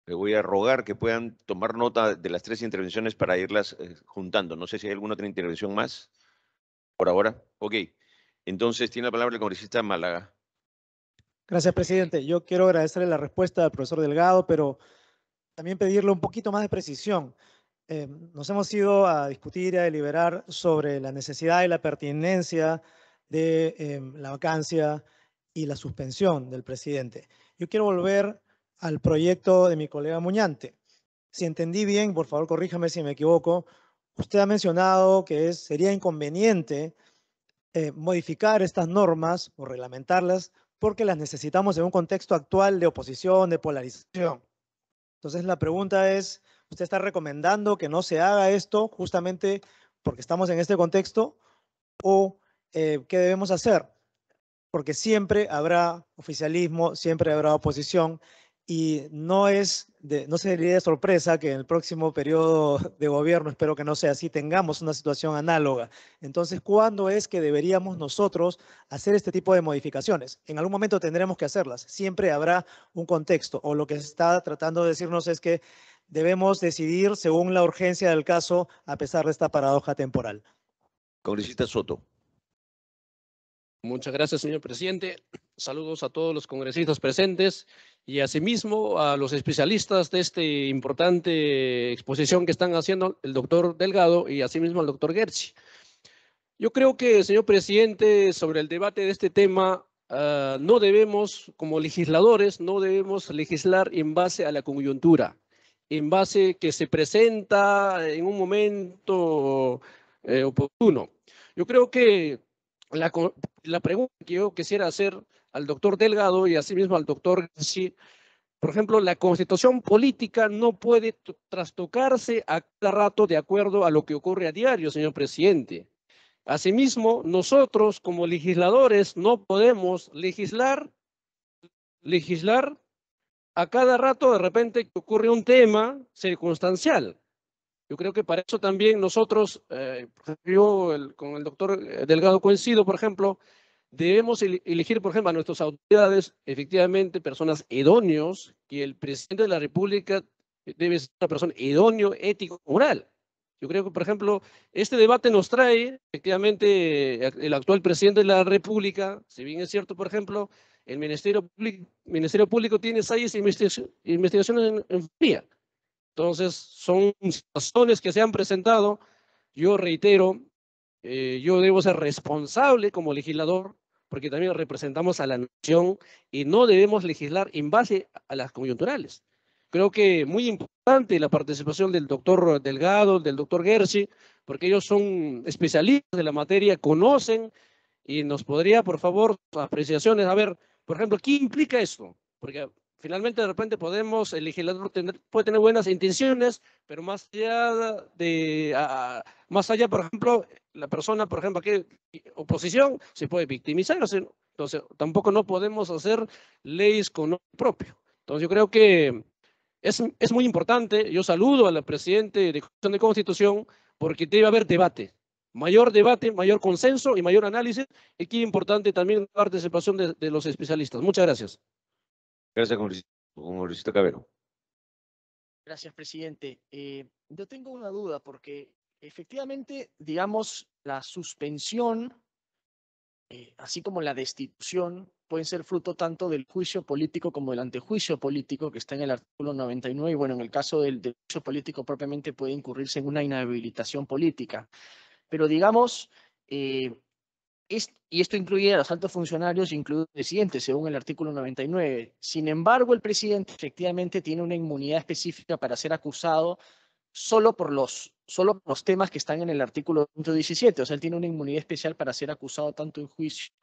S1: les voy a rogar que puedan tomar nota de las 3 intervenciones para irlas juntando. No sé si hay alguna otra intervención más por ahora. Ok. Entonces tiene la palabra el congresista Málaga.
S7: Gracias, presidente. Yo quiero agradecerle la respuesta al profesor Delgado, pero también pedirle un poquito más de precisión. Nos hemos ido a discutir y a deliberar sobre la necesidad y la pertinencia de la vacancia y la suspensión del presidente. Yo quiero volver al proyecto de mi colega Muñante. Si entendí bien, por favor corríjame si me equivoco, usted ha mencionado que sería inconveniente modificar estas normas o reglamentarlas porque las necesitamos en un contexto actual de oposición, de polarización. Entonces la pregunta es, ¿usted está recomendando que no se haga esto justamente porque estamos en este contexto? ¿O qué debemos hacer? Porque siempre habrá oficialismo, siempre habrá oposición y no sería de sorpresa que en el próximo periodo de gobierno, espero que no sea así, tengamos una situación análoga. Entonces, ¿cuándo es que deberíamos nosotros hacer este tipo de modificaciones? En algún momento tendremos que hacerlas. Siempre habrá un contexto, o lo que se está tratando de decirnos es que debemos decidir según la urgencia del caso a pesar de esta paradoja temporal.
S1: Congresista Soto.
S8: Muchas gracias, señor presidente. Saludos a todos los congresistas presentes y asimismo a los especialistas de esta importante exposición que están haciendo el doctor Delgado y asimismo al doctor Gertzi. Yo creo que, señor presidente, sobre el debate de este tema, no debemos, como legisladores, no debemos legislar en base a la coyuntura, en base que se presenta en un momento oportuno. Yo creo que la pregunta que yo quisiera hacer al doctor Delgado y asimismo al doctor Gertzi, por ejemplo, la constitución política no puede trastocarse a cada rato de acuerdo a lo que ocurre a diario, señor presidente. Asimismo, nosotros como legisladores no podemos legislar a cada rato de repente que ocurre un tema circunstancial. Yo creo que para eso también nosotros, con el doctor Delgado coincido, por ejemplo, debemos elegir, por ejemplo, a nuestras autoridades, efectivamente, personas idóneos, que el presidente de la República debe ser una persona idóneo, ético, moral. Yo creo que, por ejemplo, este debate nos trae, efectivamente, el actual presidente de la República, si bien es cierto, por ejemplo, el Ministerio Público tiene 6 investigaciones en fría. Entonces, son razones que se han presentado. Yo reitero, yo debo ser responsable como legislador, porque también representamos a la nación y no debemos legislar en base a las coyunturales. Creo que muy importante la participación del doctor Delgado, del doctor Gertzi, porque ellos son especialistas de la materia, conocen y nos podría, por favor, apreciaciones. A ver, por ejemplo, ¿qué implica esto? Porque finalmente de repente el legislador puede tener buenas intenciones, pero más allá, por ejemplo, la persona, por ejemplo, aquí oposición se puede victimizar, entonces tampoco no podemos hacer leyes con nombre propio. Entonces yo creo que es muy importante. Yo saludo al presidente de Comisión de Constitución porque debe haber debate, mayor consenso y mayor análisis. Y aquí es importante también la participación de los especialistas. Muchas gracias.
S1: Gracias, congresista Cabero.
S4: Gracias, presidente. Yo tengo una duda porque efectivamente, digamos, la suspensión, así como la destitución, pueden ser fruto tanto del juicio político como del antejuicio político que está en el artículo 99. Y bueno, en el caso del juicio político propiamente puede incurrirse en una inhabilitación política. Pero digamos, y esto incluye a los altos funcionarios, incluido el presidente, según el artículo 99. Sin embargo, el presidente efectivamente tiene una inmunidad específica para ser acusado solo por los temas que están en el artículo 117. O sea, él tiene una inmunidad especial para ser acusado tanto en juicio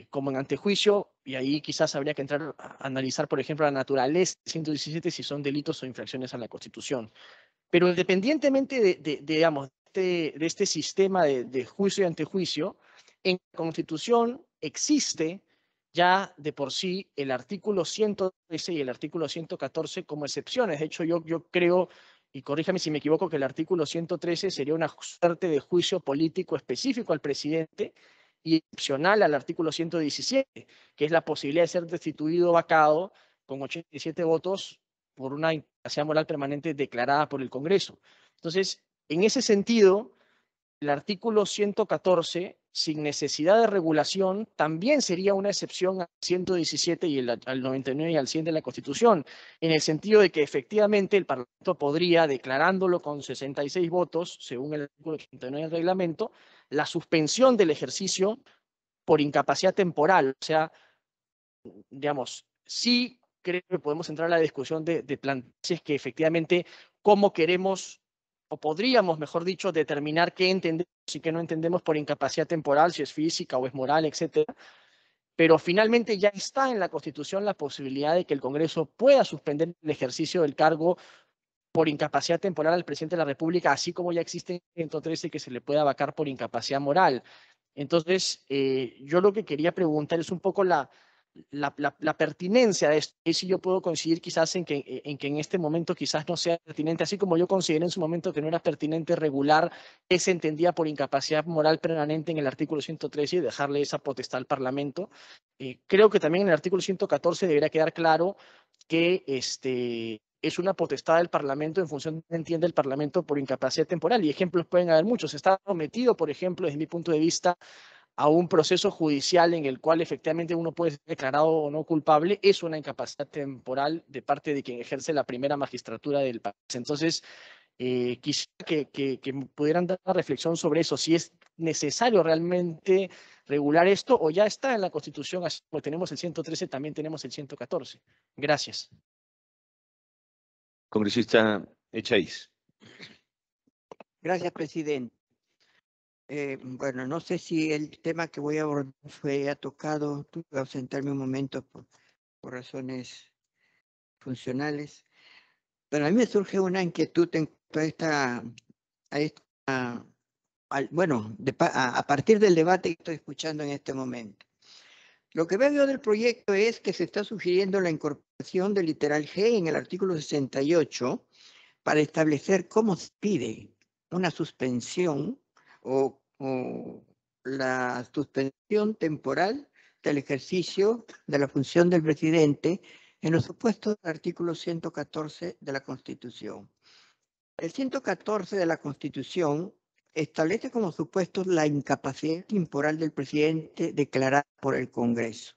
S4: como en antejuicio, y ahí quizás habría que entrar a analizar, por ejemplo, la naturaleza del 117, si son delitos o infracciones a la Constitución. Pero independientemente digamos, de este sistema de juicio y antejuicio, en la Constitución existe ya de por sí el artículo 113 y el artículo 114 como excepciones. De hecho, yo creo, y corríjame si me equivoco, que el artículo 113 sería una suerte de juicio político específico al presidente y excepcional al artículo 117, que es la posibilidad de ser destituido o vacado con 87 votos por una incapacidad moral permanente declarada por el Congreso. Entonces, en ese sentido, el artículo 114, sin necesidad de regulación, también sería una excepción al 117 y al 99 y al 100 de la Constitución, en el sentido de que efectivamente el Parlamento podría, declarándolo con 66 votos, según el artículo 89 del reglamento, la suspensión del ejercicio por incapacidad temporal. O sea, digamos, sí creo que podemos entrar a la discusión de plantear si es que efectivamente cómo queremos, o podríamos, mejor dicho, determinar qué entendemos y qué no entendemos por incapacidad temporal, si es física o es moral, etcétera. Pero finalmente ya está en la Constitución la posibilidad de que el Congreso pueda suspender el ejercicio del cargo por incapacidad temporal al presidente de la República, así como ya existe en 113 que se le pueda vacar por incapacidad moral. Entonces, yo lo que quería preguntar es un poco la pertinencia de esto. Y si yo puedo coincidir quizás en que en este momento quizás no sea pertinente, así como yo consideré en su momento que no era pertinente regular qué se entendía por incapacidad moral permanente en el artículo 113 y dejarle esa potestad al Parlamento. Creo que también en el artículo 114 debería quedar claro que es una potestad del Parlamento en función de lo que entiende el Parlamento por incapacidad temporal. Y ejemplos pueden haber muchos. Está sometido, por ejemplo, desde mi punto de vista, a un proceso judicial en el cual efectivamente uno puede ser declarado o no culpable, es una incapacidad temporal de parte de quien ejerce la primera magistratura del país. Entonces, quisiera que me pudieran dar una reflexión sobre eso, si es necesario realmente regular esto o ya está en la Constitución, así como tenemos el 113, también tenemos el 114. Gracias.
S1: Congresista Echaíz.
S9: Gracias, presidente. Bueno, no sé si el tema que voy a abordar ha tocado, tuve que ausentarme un momento por razones funcionales, pero a mí me surge una inquietud en cuanto a partir del debate que estoy escuchando en este momento. Lo que veo yo del proyecto es que se está sugiriendo la incorporación del literal G en el artículo 68 para establecer cómo se pide una suspensión o la suspensión temporal del ejercicio de la función del presidente en los supuestos del artículo 114 de la Constitución. El 114 de la Constitución establece como supuestos la incapacidad temporal del presidente declarada por el Congreso.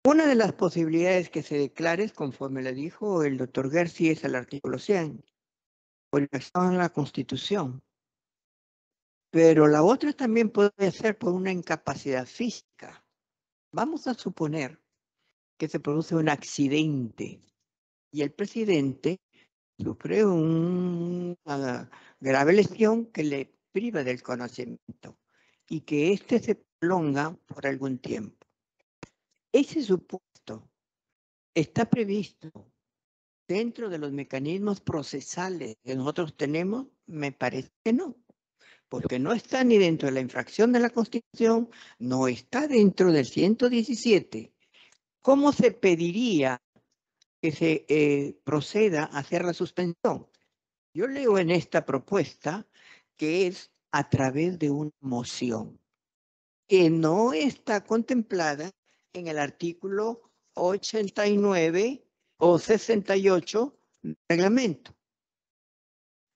S9: Una de las posibilidades que se declare, conforme le dijo el doctor Gersi, es el artículo 100, por en la Constitución. Pero la otra también puede ser por una incapacidad física. Vamos a suponer que se produce un accidente y el presidente sufre una grave lesión que le priva del conocimiento y que éste se prolonga por algún tiempo. Ese supuesto está previsto dentro de los mecanismos procesales que nosotros tenemos. Me parece que no, porque no está ni dentro de la infracción de la Constitución, no está dentro del 117. ¿Cómo se pediría que se proceda a hacer la suspensión? Yo leo en esta propuesta que es a través de una moción, que no está contemplada en el artículo 89 o 68 del reglamento.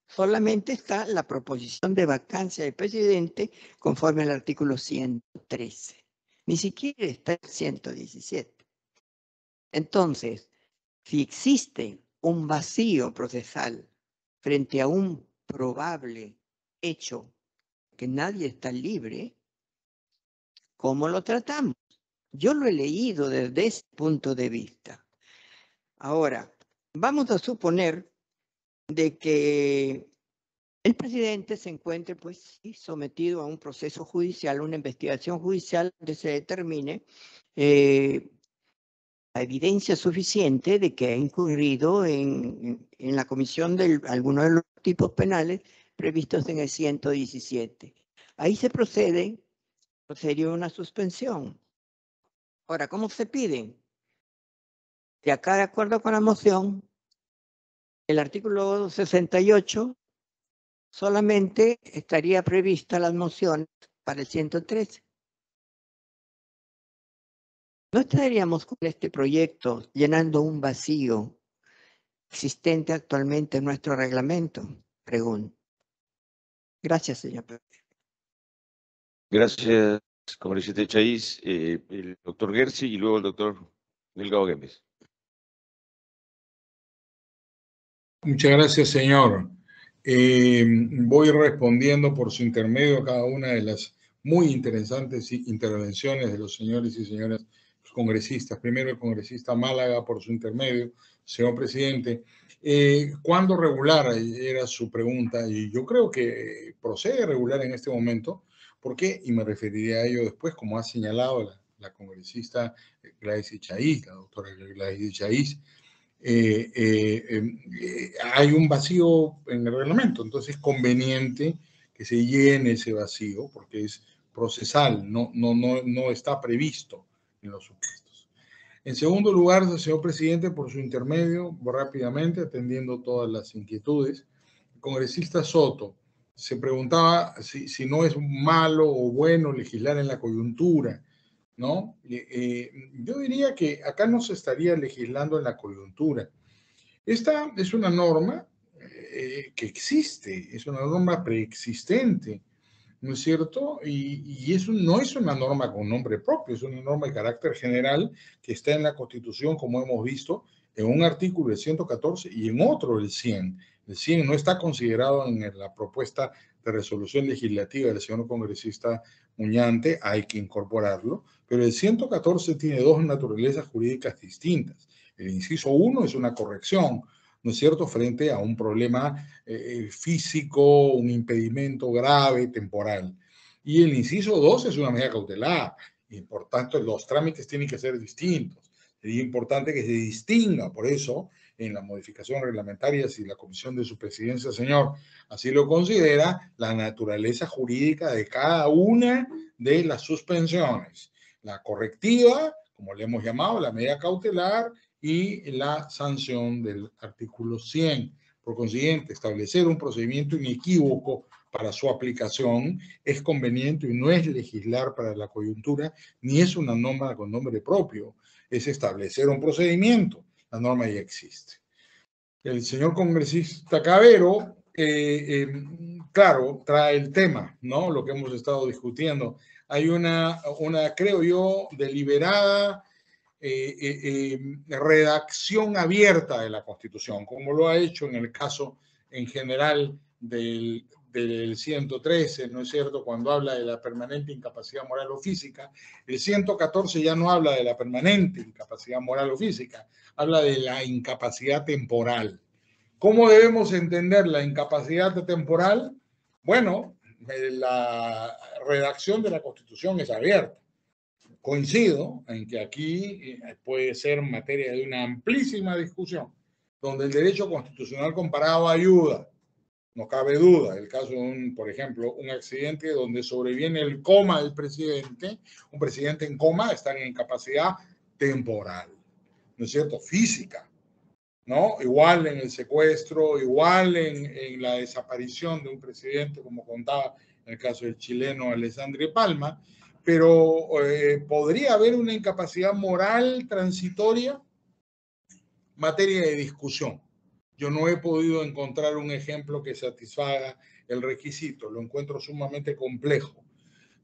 S9: Solamente está la proposición de vacancia del presidente conforme al artículo 113. Ni siquiera está el 117. Entonces, si existe un vacío procesal frente a un probable hecho que nadie está libre, ¿cómo lo tratamos? Yo lo he leído desde ese punto de vista. Ahora, vamos a suponer de que el presidente se encuentre pues sometido a un proceso judicial, una investigación judicial donde se determine la evidencia suficiente de que ha incurrido en la comisión de algunos de los tipos penales previstos en el 117. Ahí se procede una suspensión. Ahora, ¿cómo se pide? De acá, de acuerdo con la moción, el artículo 68 solamente estaría prevista las mociones para el 113. ¿No estaríamos con este proyecto llenando un vacío existente actualmente en nuestro reglamento? Pregunto. Gracias, señor presidente.
S1: Gracias, congresista Echaíz. El doctor Gersi y luego el doctor Delgado Gómez.
S2: Muchas gracias, señor. Voy respondiendo por su intermedio a cada una de las muy interesantes intervenciones de los señores y señoras congresistas. Primero el congresista Málaga por su intermedio. Señor presidente, ¿cuándo regular? Era su pregunta y yo creo que procede regular en este momento. ¿Por qué? Y me referiré a ello después, como ha señalado la congresista Gladys Echaíz, la doctora Gladys Echaíz. Hay un vacío en el reglamento, entonces es conveniente que se llene ese vacío porque es procesal, no está previsto en los supuestos. En segundo lugar, señor presidente, por su intermedio, rápidamente, atendiendo todas las inquietudes, el congresista Soto se preguntaba si no es malo o bueno legislar en la coyuntura, ¿no? Yo diría que acá no se estaría legislando en la coyuntura. Esta es una norma que existe, es una norma preexistente, ¿no es cierto? Y eso no es una norma con nombre propio, es una norma de carácter general que está en la Constitución, como hemos visto, en un artículo del 114 y en otro del 100. El 100 no está considerado en la propuesta de resolución legislativa del señor congresista Muñante, hay que incorporarlo, pero el 114 tiene dos naturalezas jurídicas distintas. El inciso 1 es una corrección, ¿no es cierto?, frente a un problema físico, un impedimento grave, temporal. Y el inciso 2 es una medida cautelar, y por tanto los trámites tienen que ser distintos. Sería importante que se distinga, por eso, en la modificación reglamentaria, si la comisión de su presidencia, señor, así lo considera, la naturaleza jurídica de cada una de las suspensiones. La correctiva, como le hemos llamado, la medida cautelar, y la sanción del artículo 100. Por consiguiente, establecer un procedimiento inequívoco para su aplicación es conveniente y no es legislar para la coyuntura, ni es una norma con nombre propio, es establecer un procedimiento. La norma ya existe. El señor congresista Cabero, claro, trae el tema, ¿no? Lo que hemos estado discutiendo. Hay una creo yo, deliberada redacción abierta de la Constitución, como lo ha hecho en el caso en general del 113, ¿no es cierto?, cuando habla de la permanente incapacidad moral o física. El 114 ya no habla de la permanente incapacidad moral o física, habla de la incapacidad temporal. ¿Cómo debemos entender la incapacidad temporal? Bueno, la redacción de la Constitución es abierta. Coincido en que aquí puede ser materia de una amplísima discusión, donde el derecho constitucional comparado ayuda, no cabe duda. El caso de, por ejemplo, un accidente donde sobreviene el coma del presidente, un presidente en coma está en incapacidad temporal, ¿no es cierto?, física, ¿no? Igual en el secuestro, igual en la desaparición de un presidente, como contaba en el caso del chileno Alessandri Palma, pero podría haber una incapacidad moral transitoria, materia de discusión. Yo no he podido encontrar un ejemplo que satisfaga el requisito, lo encuentro sumamente complejo,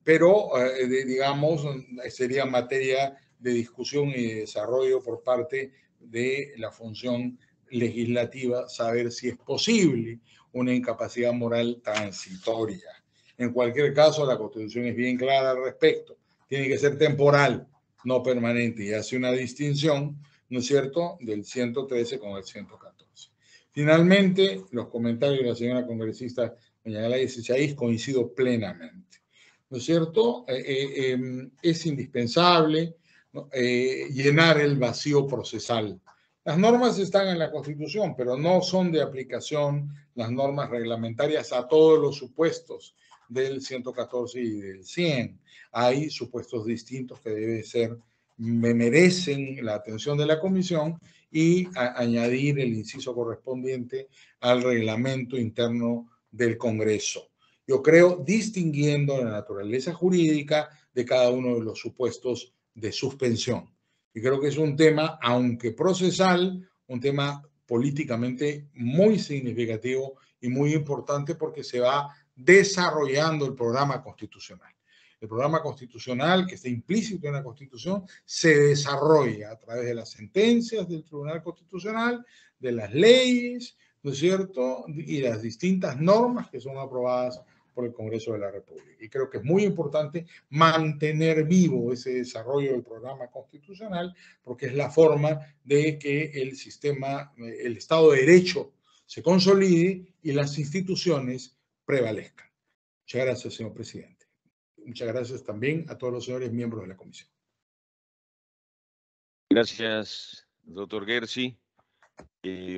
S2: pero digamos, sería materia de discusión y de desarrollo por parte de la función legislativa, saber si es posible una incapacidad moral transitoria. En cualquier caso, la Constitución es bien clara al respecto. Tiene que ser temporal, no permanente, y hace una distinción, ¿no es cierto?, del 113 con el 114. Finalmente, los comentarios de la señora congresista doña Gladys Echaíz coincido plenamente, ¿no es cierto? Es indispensable, ¿no?, llenar el vacío procesal. Las normas están en la Constitución, pero no son de aplicación las normas reglamentarias a todos los supuestos del 114 y del 100. Hay supuestos distintos que deben ser, merecen la atención de la comisión y añadir el inciso correspondiente al reglamento interno del Congreso. Yo creo distinguiendo la naturaleza jurídica de cada uno de los supuestos de suspensión. Y creo que es un tema, aunque procesal, un tema políticamente muy significativo y muy importante porque se va desarrollando el programa constitucional. El programa constitucional que está implícito en la Constitución se desarrolla a través de las sentencias del Tribunal Constitucional, de las leyes, ¿no es cierto?, y las distintas normas que son aprobadas por el Congreso de la República. Y creo que es muy importante mantener vivo ese desarrollo del programa constitucional porque es la forma de que el sistema, el Estado de Derecho se consolide y las instituciones prevalezcan. Muchas gracias, señor presidente. Muchas gracias también a todos los señores miembros de la comisión.
S1: Gracias, doctor Gersi.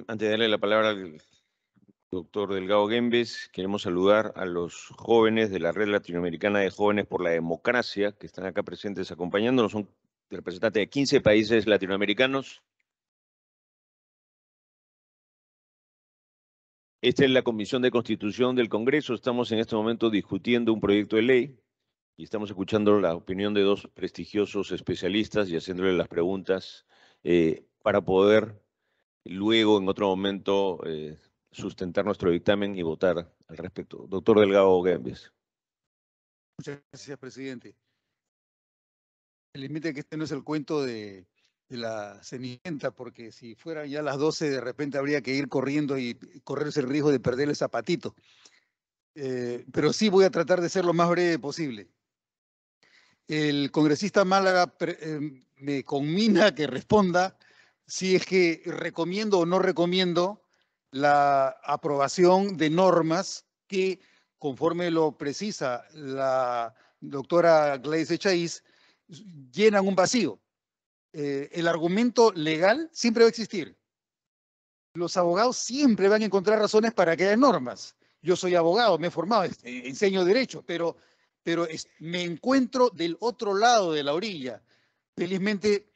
S1: Antes de darle la palabra al doctor Delgado Guembes, queremos saludar a los jóvenes de la Red Latinoamericana de Jóvenes por la Democracia, que están acá presentes acompañándonos. Son representantes de 15 países latinoamericanos. Esta es la Comisión de Constitución del Congreso. Estamos en este momento discutiendo un proyecto de ley y estamos escuchando la opinión de dos prestigiosos especialistas y haciéndole las preguntas para poder luego, en otro momento, sustentar nuestro dictamen y votar al respecto. Doctor Delgado Guembes.
S3: Muchas gracias, presidente. El límite que este no es el cuento de la Cenicienta, porque si fueran ya las 12, de repente habría que ir corriendo y correrse el riesgo de perder el zapatito. Pero sí voy a tratar de ser lo más breve posible. El congresista Málaga me conmina que responda si es que recomiendo o no recomiendo la aprobación de normas que, conforme lo precisa la doctora Gladys Echaíz, llenan un vacío. El argumento legal siempre va a existir. Los abogados siempre van a encontrar razones para que haya normas. Yo soy abogado, me he formado, enseño derecho, pero me encuentro del otro lado de la orilla. Felizmente,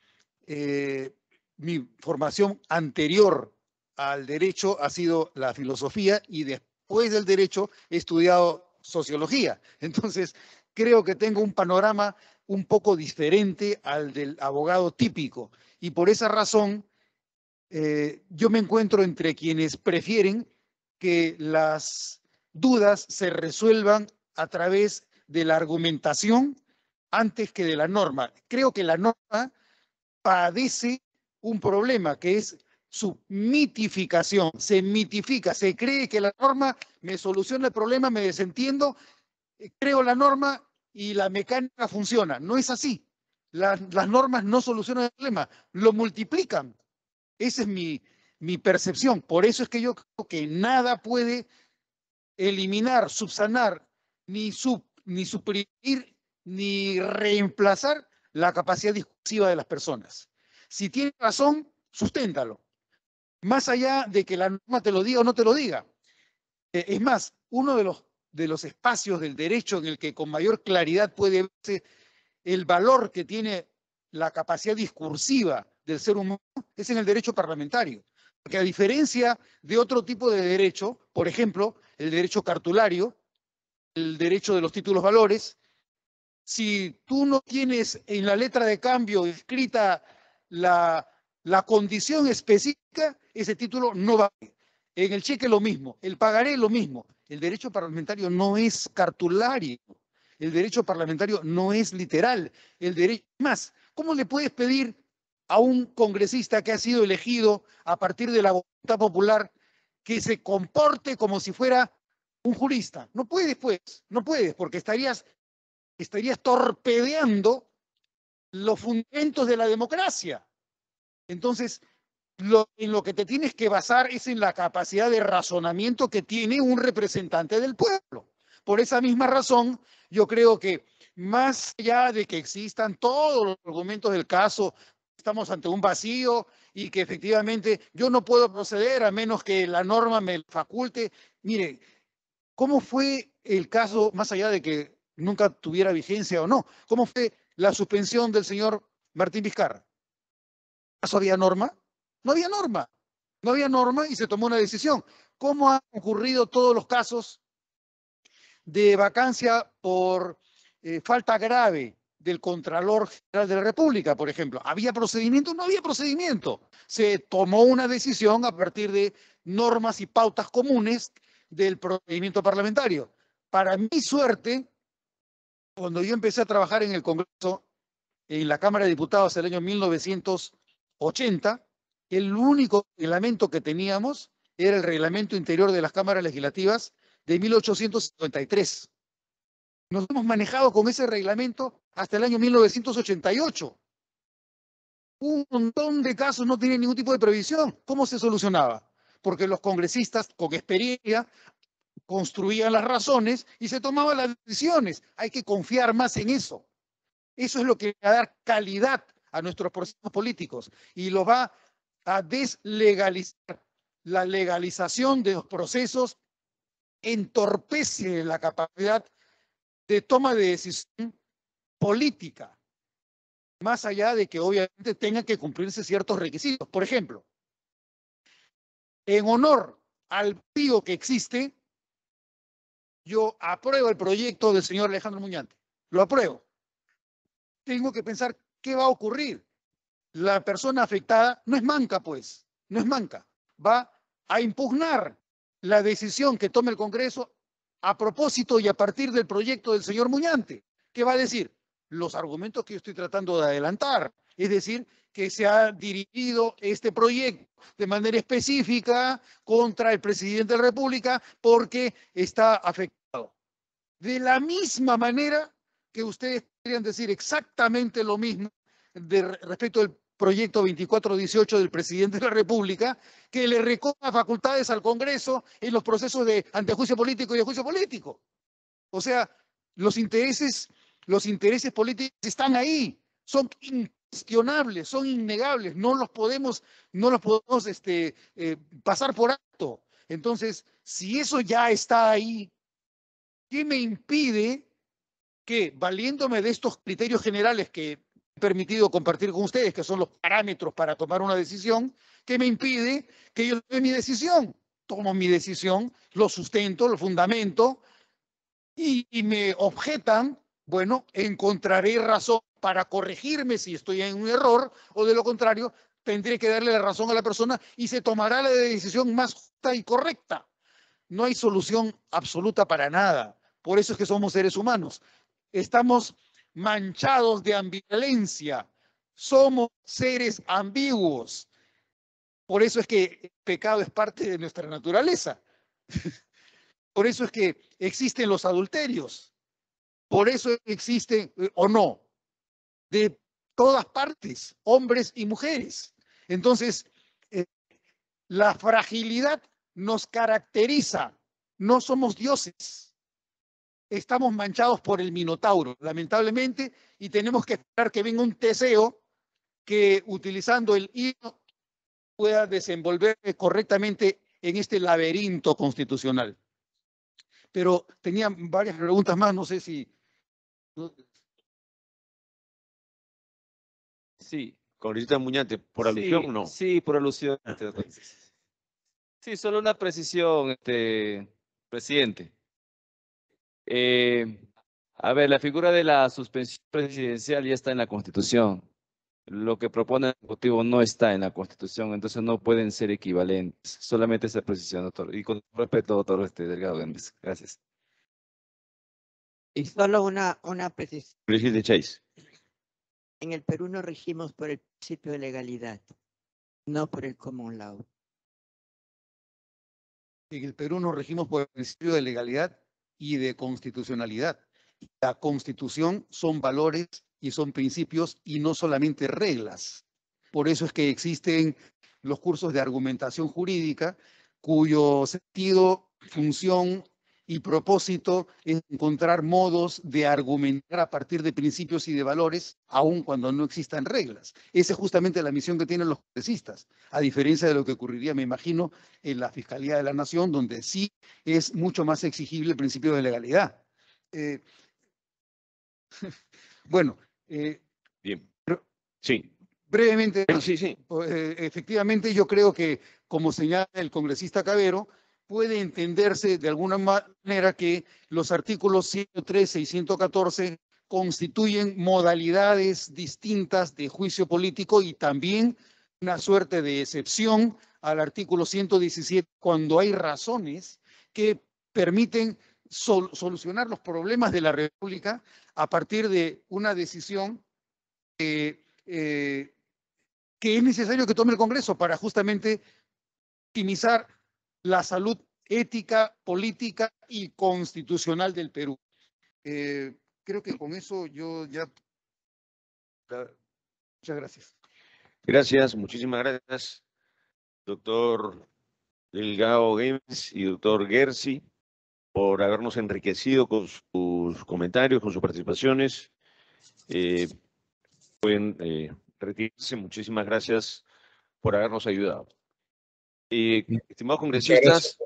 S3: mi formación anterior al derecho ha sido la filosofía y después del derecho he estudiado sociología. Entonces, creo que tengo un panorama un poco diferente al del abogado típico. Y por esa razón, yo me encuentro entre quienes prefieren que las dudas se resuelvan a través de la argumentación antes que de la norma. Creo que la norma padece un problema que es su mitificación. Se mitifica, se cree que la norma me soluciona el problema, me desentiendo, creo la norma y la mecánica funciona. No es así. Las normas no solucionan el problema, lo multiplican. Esa es mi percepción. Por eso es que yo creo que nada puede eliminar, subsanar, ni suprimir, ni reemplazar la capacidad discursiva de las personas. Si tiene razón, susténtalo. Más allá de que la norma te lo diga o no te lo diga. Es más, uno de los espacios del derecho en el que con mayor claridad puede verse el valor que tiene la capacidad discursiva del ser humano es en el derecho parlamentario. Porque a diferencia de otro tipo de derecho, por ejemplo, el derecho cartulario, el derecho de los títulos valores, si tú no tienes en la letra de cambio escrita la condición específica, ese título no vale. En el cheque lo mismo, el pagaré lo mismo. El derecho parlamentario no es cartulario. El derecho parlamentario no es literal. El derecho, más, ¿cómo le puedes pedir a un congresista que ha sido elegido a partir de la voluntad popular que se comporte como si fuera un jurista? No puedes, pues, no puedes, porque estarías torpedeando los fundamentos de la democracia. Entonces, en lo que te tienes que basar es en la capacidad de razonamiento que tiene un representante del pueblo. Por esa misma razón, yo creo que más allá de que existan todos los argumentos del caso, estamos ante un vacío y que efectivamente yo no puedo proceder a menos que la norma me faculte. Mire, ¿cómo fue el caso, más allá de que nunca tuviera vigencia o no? ¿Cómo fue la suspensión del señor Martín Vizcarra? ¿Acaso había norma? No había norma. No había norma y se tomó una decisión. ¿Cómo han ocurrido todos los casos de vacancia por falta grave del Contralor General de la República, por ejemplo? ¿Había procedimiento? No había procedimiento. Se tomó una decisión a partir de normas y pautas comunes del procedimiento parlamentario. Para mi suerte, cuando yo empecé a trabajar en el Congreso, en la Cámara de Diputados el año 1980, el único reglamento que teníamos era el reglamento interior de las cámaras legislativas de 1853. Nos hemos manejado con ese reglamento hasta el año 1988. Un montón de casos no tienen ningún tipo de previsión. ¿Cómo se solucionaba? Porque los congresistas con experiencia construían las razones y se tomaban las decisiones. Hay que confiar más en eso. Eso es lo que va a dar calidad a nuestros procesos políticos y lo va a deslegalizar. La legalización de los procesos entorpece la capacidad de toma de decisión política, más allá de que obviamente tengan que cumplirse ciertos requisitos. Por ejemplo, en honor al pío que existe, yo apruebo el proyecto del señor Alejandro Muñante. Lo apruebo. Tengo que pensar qué va a ocurrir. La persona afectada no es manca, pues, no es manca. Va a impugnar la decisión que tome el Congreso a propósito y a partir del proyecto del señor Muñante. ¿Qué va a decir? Los argumentos que yo estoy tratando de adelantar. Es decir, que se ha dirigido este proyecto de manera específica contra el presidente de la República porque está afectado. De la misma manera que ustedes podrían decir exactamente lo mismo respecto al proyecto 2418 del presidente de la República, que le recorta facultades al Congreso en los procesos de antejuicio político y de juicio político. O sea, los intereses políticos están ahí, son incuestionables, son innegables, no los podemos pasar por alto. Entonces, si eso ya está ahí, ¿qué me impide que, valiéndome de estos criterios generales que he permitido compartir con ustedes, que son los parámetros para tomar una decisión, qué me impide que yo tome mi decisión? Tomo mi decisión, lo sustento, lo fundamento, y me objetan, bueno, encontraré razón para corregirme si estoy en un error, o de lo contrario, tendré que darle la razón a la persona y se tomará la decisión más justa y correcta. No hay solución absoluta para nada. Por eso es que somos seres humanos. Estamos manchados de ambivalencia. Somos seres ambiguos. Por eso es que el pecado es parte de nuestra naturaleza. Por eso es que existen los adulterios. Por eso existen, o no, de todas partes, hombres y mujeres. Entonces, la fragilidad nos caracteriza. No somos dioses. Estamos manchados por el Minotauro, lamentablemente, y tenemos que esperar que venga un Teseo que, utilizando el hilo, pueda desenvolverse correctamente en este laberinto constitucional. Pero tenía varias preguntas más, no sé si...
S6: Sí,
S1: Congresista Muñante, ¿por alusión o no?
S6: Sí, por alusión. Sí, solo una precisión, presidente. A ver, la figura de la suspensión presidencial ya está en la Constitución. Lo que propone el Ejecutivo no está en la Constitución, entonces no pueden ser equivalentes. Solamente esa precisión, doctor. Y con respeto, doctor Delgado Gómez. Gracias.
S9: Y solo una precisión.
S1: Presidente Chase.
S9: En el Perú nos regimos por el principio de legalidad, no por el common law.
S3: En el Perú nos regimos por el principio de legalidad y de constitucionalidad. La Constitución son valores y son principios y no solamente reglas. Por eso es que existen los cursos de argumentación jurídica, cuyo sentido, función y propósito es encontrar modos de argumentar a partir de principios y de valores, aun cuando no existan reglas. Esa es justamente la misión que tienen los congresistas, a diferencia de lo que ocurriría, me imagino, en la Fiscalía de la Nación, donde sí es mucho más exigible el principio de legalidad. Bueno,
S1: bien. Sí.
S3: Brevemente,
S1: sí.
S3: Efectivamente, yo creo que, como señala el congresista Cabero, puede entenderse de alguna manera que los artículos 113 y 114 constituyen modalidades distintas de juicio político y también una suerte de excepción al artículo 117 cuando hay razones que permiten solucionar los problemas de la República a partir de una decisión que es necesario que tome el Congreso para justamente optimizar la salud ética, política y constitucional del Perú. Creo que con eso yo ya... Muchas gracias.
S1: Gracias, muchísimas gracias, doctor Delgado Gómez y doctor Gersi, por habernos enriquecido con sus comentarios, con sus participaciones. Pueden retirarse. Muchísimas gracias por habernos ayudado. Estimados congresistas,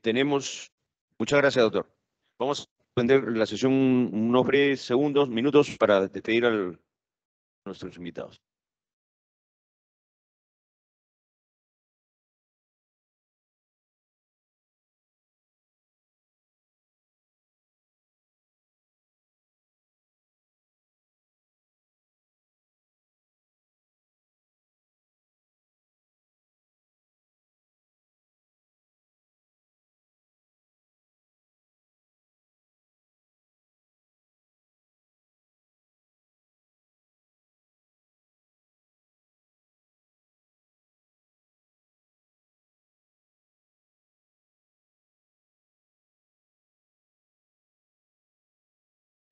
S1: tenemos... Muchas gracias, doctor. Vamos a suspender la sesión unos breves segundos, minutos, para despedir a nuestros invitados.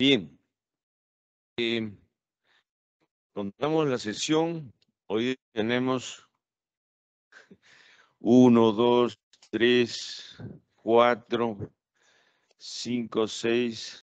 S1: Bien. Contamos la sesión. Hoy tenemos 1, 2, 3, 4, 5, 6.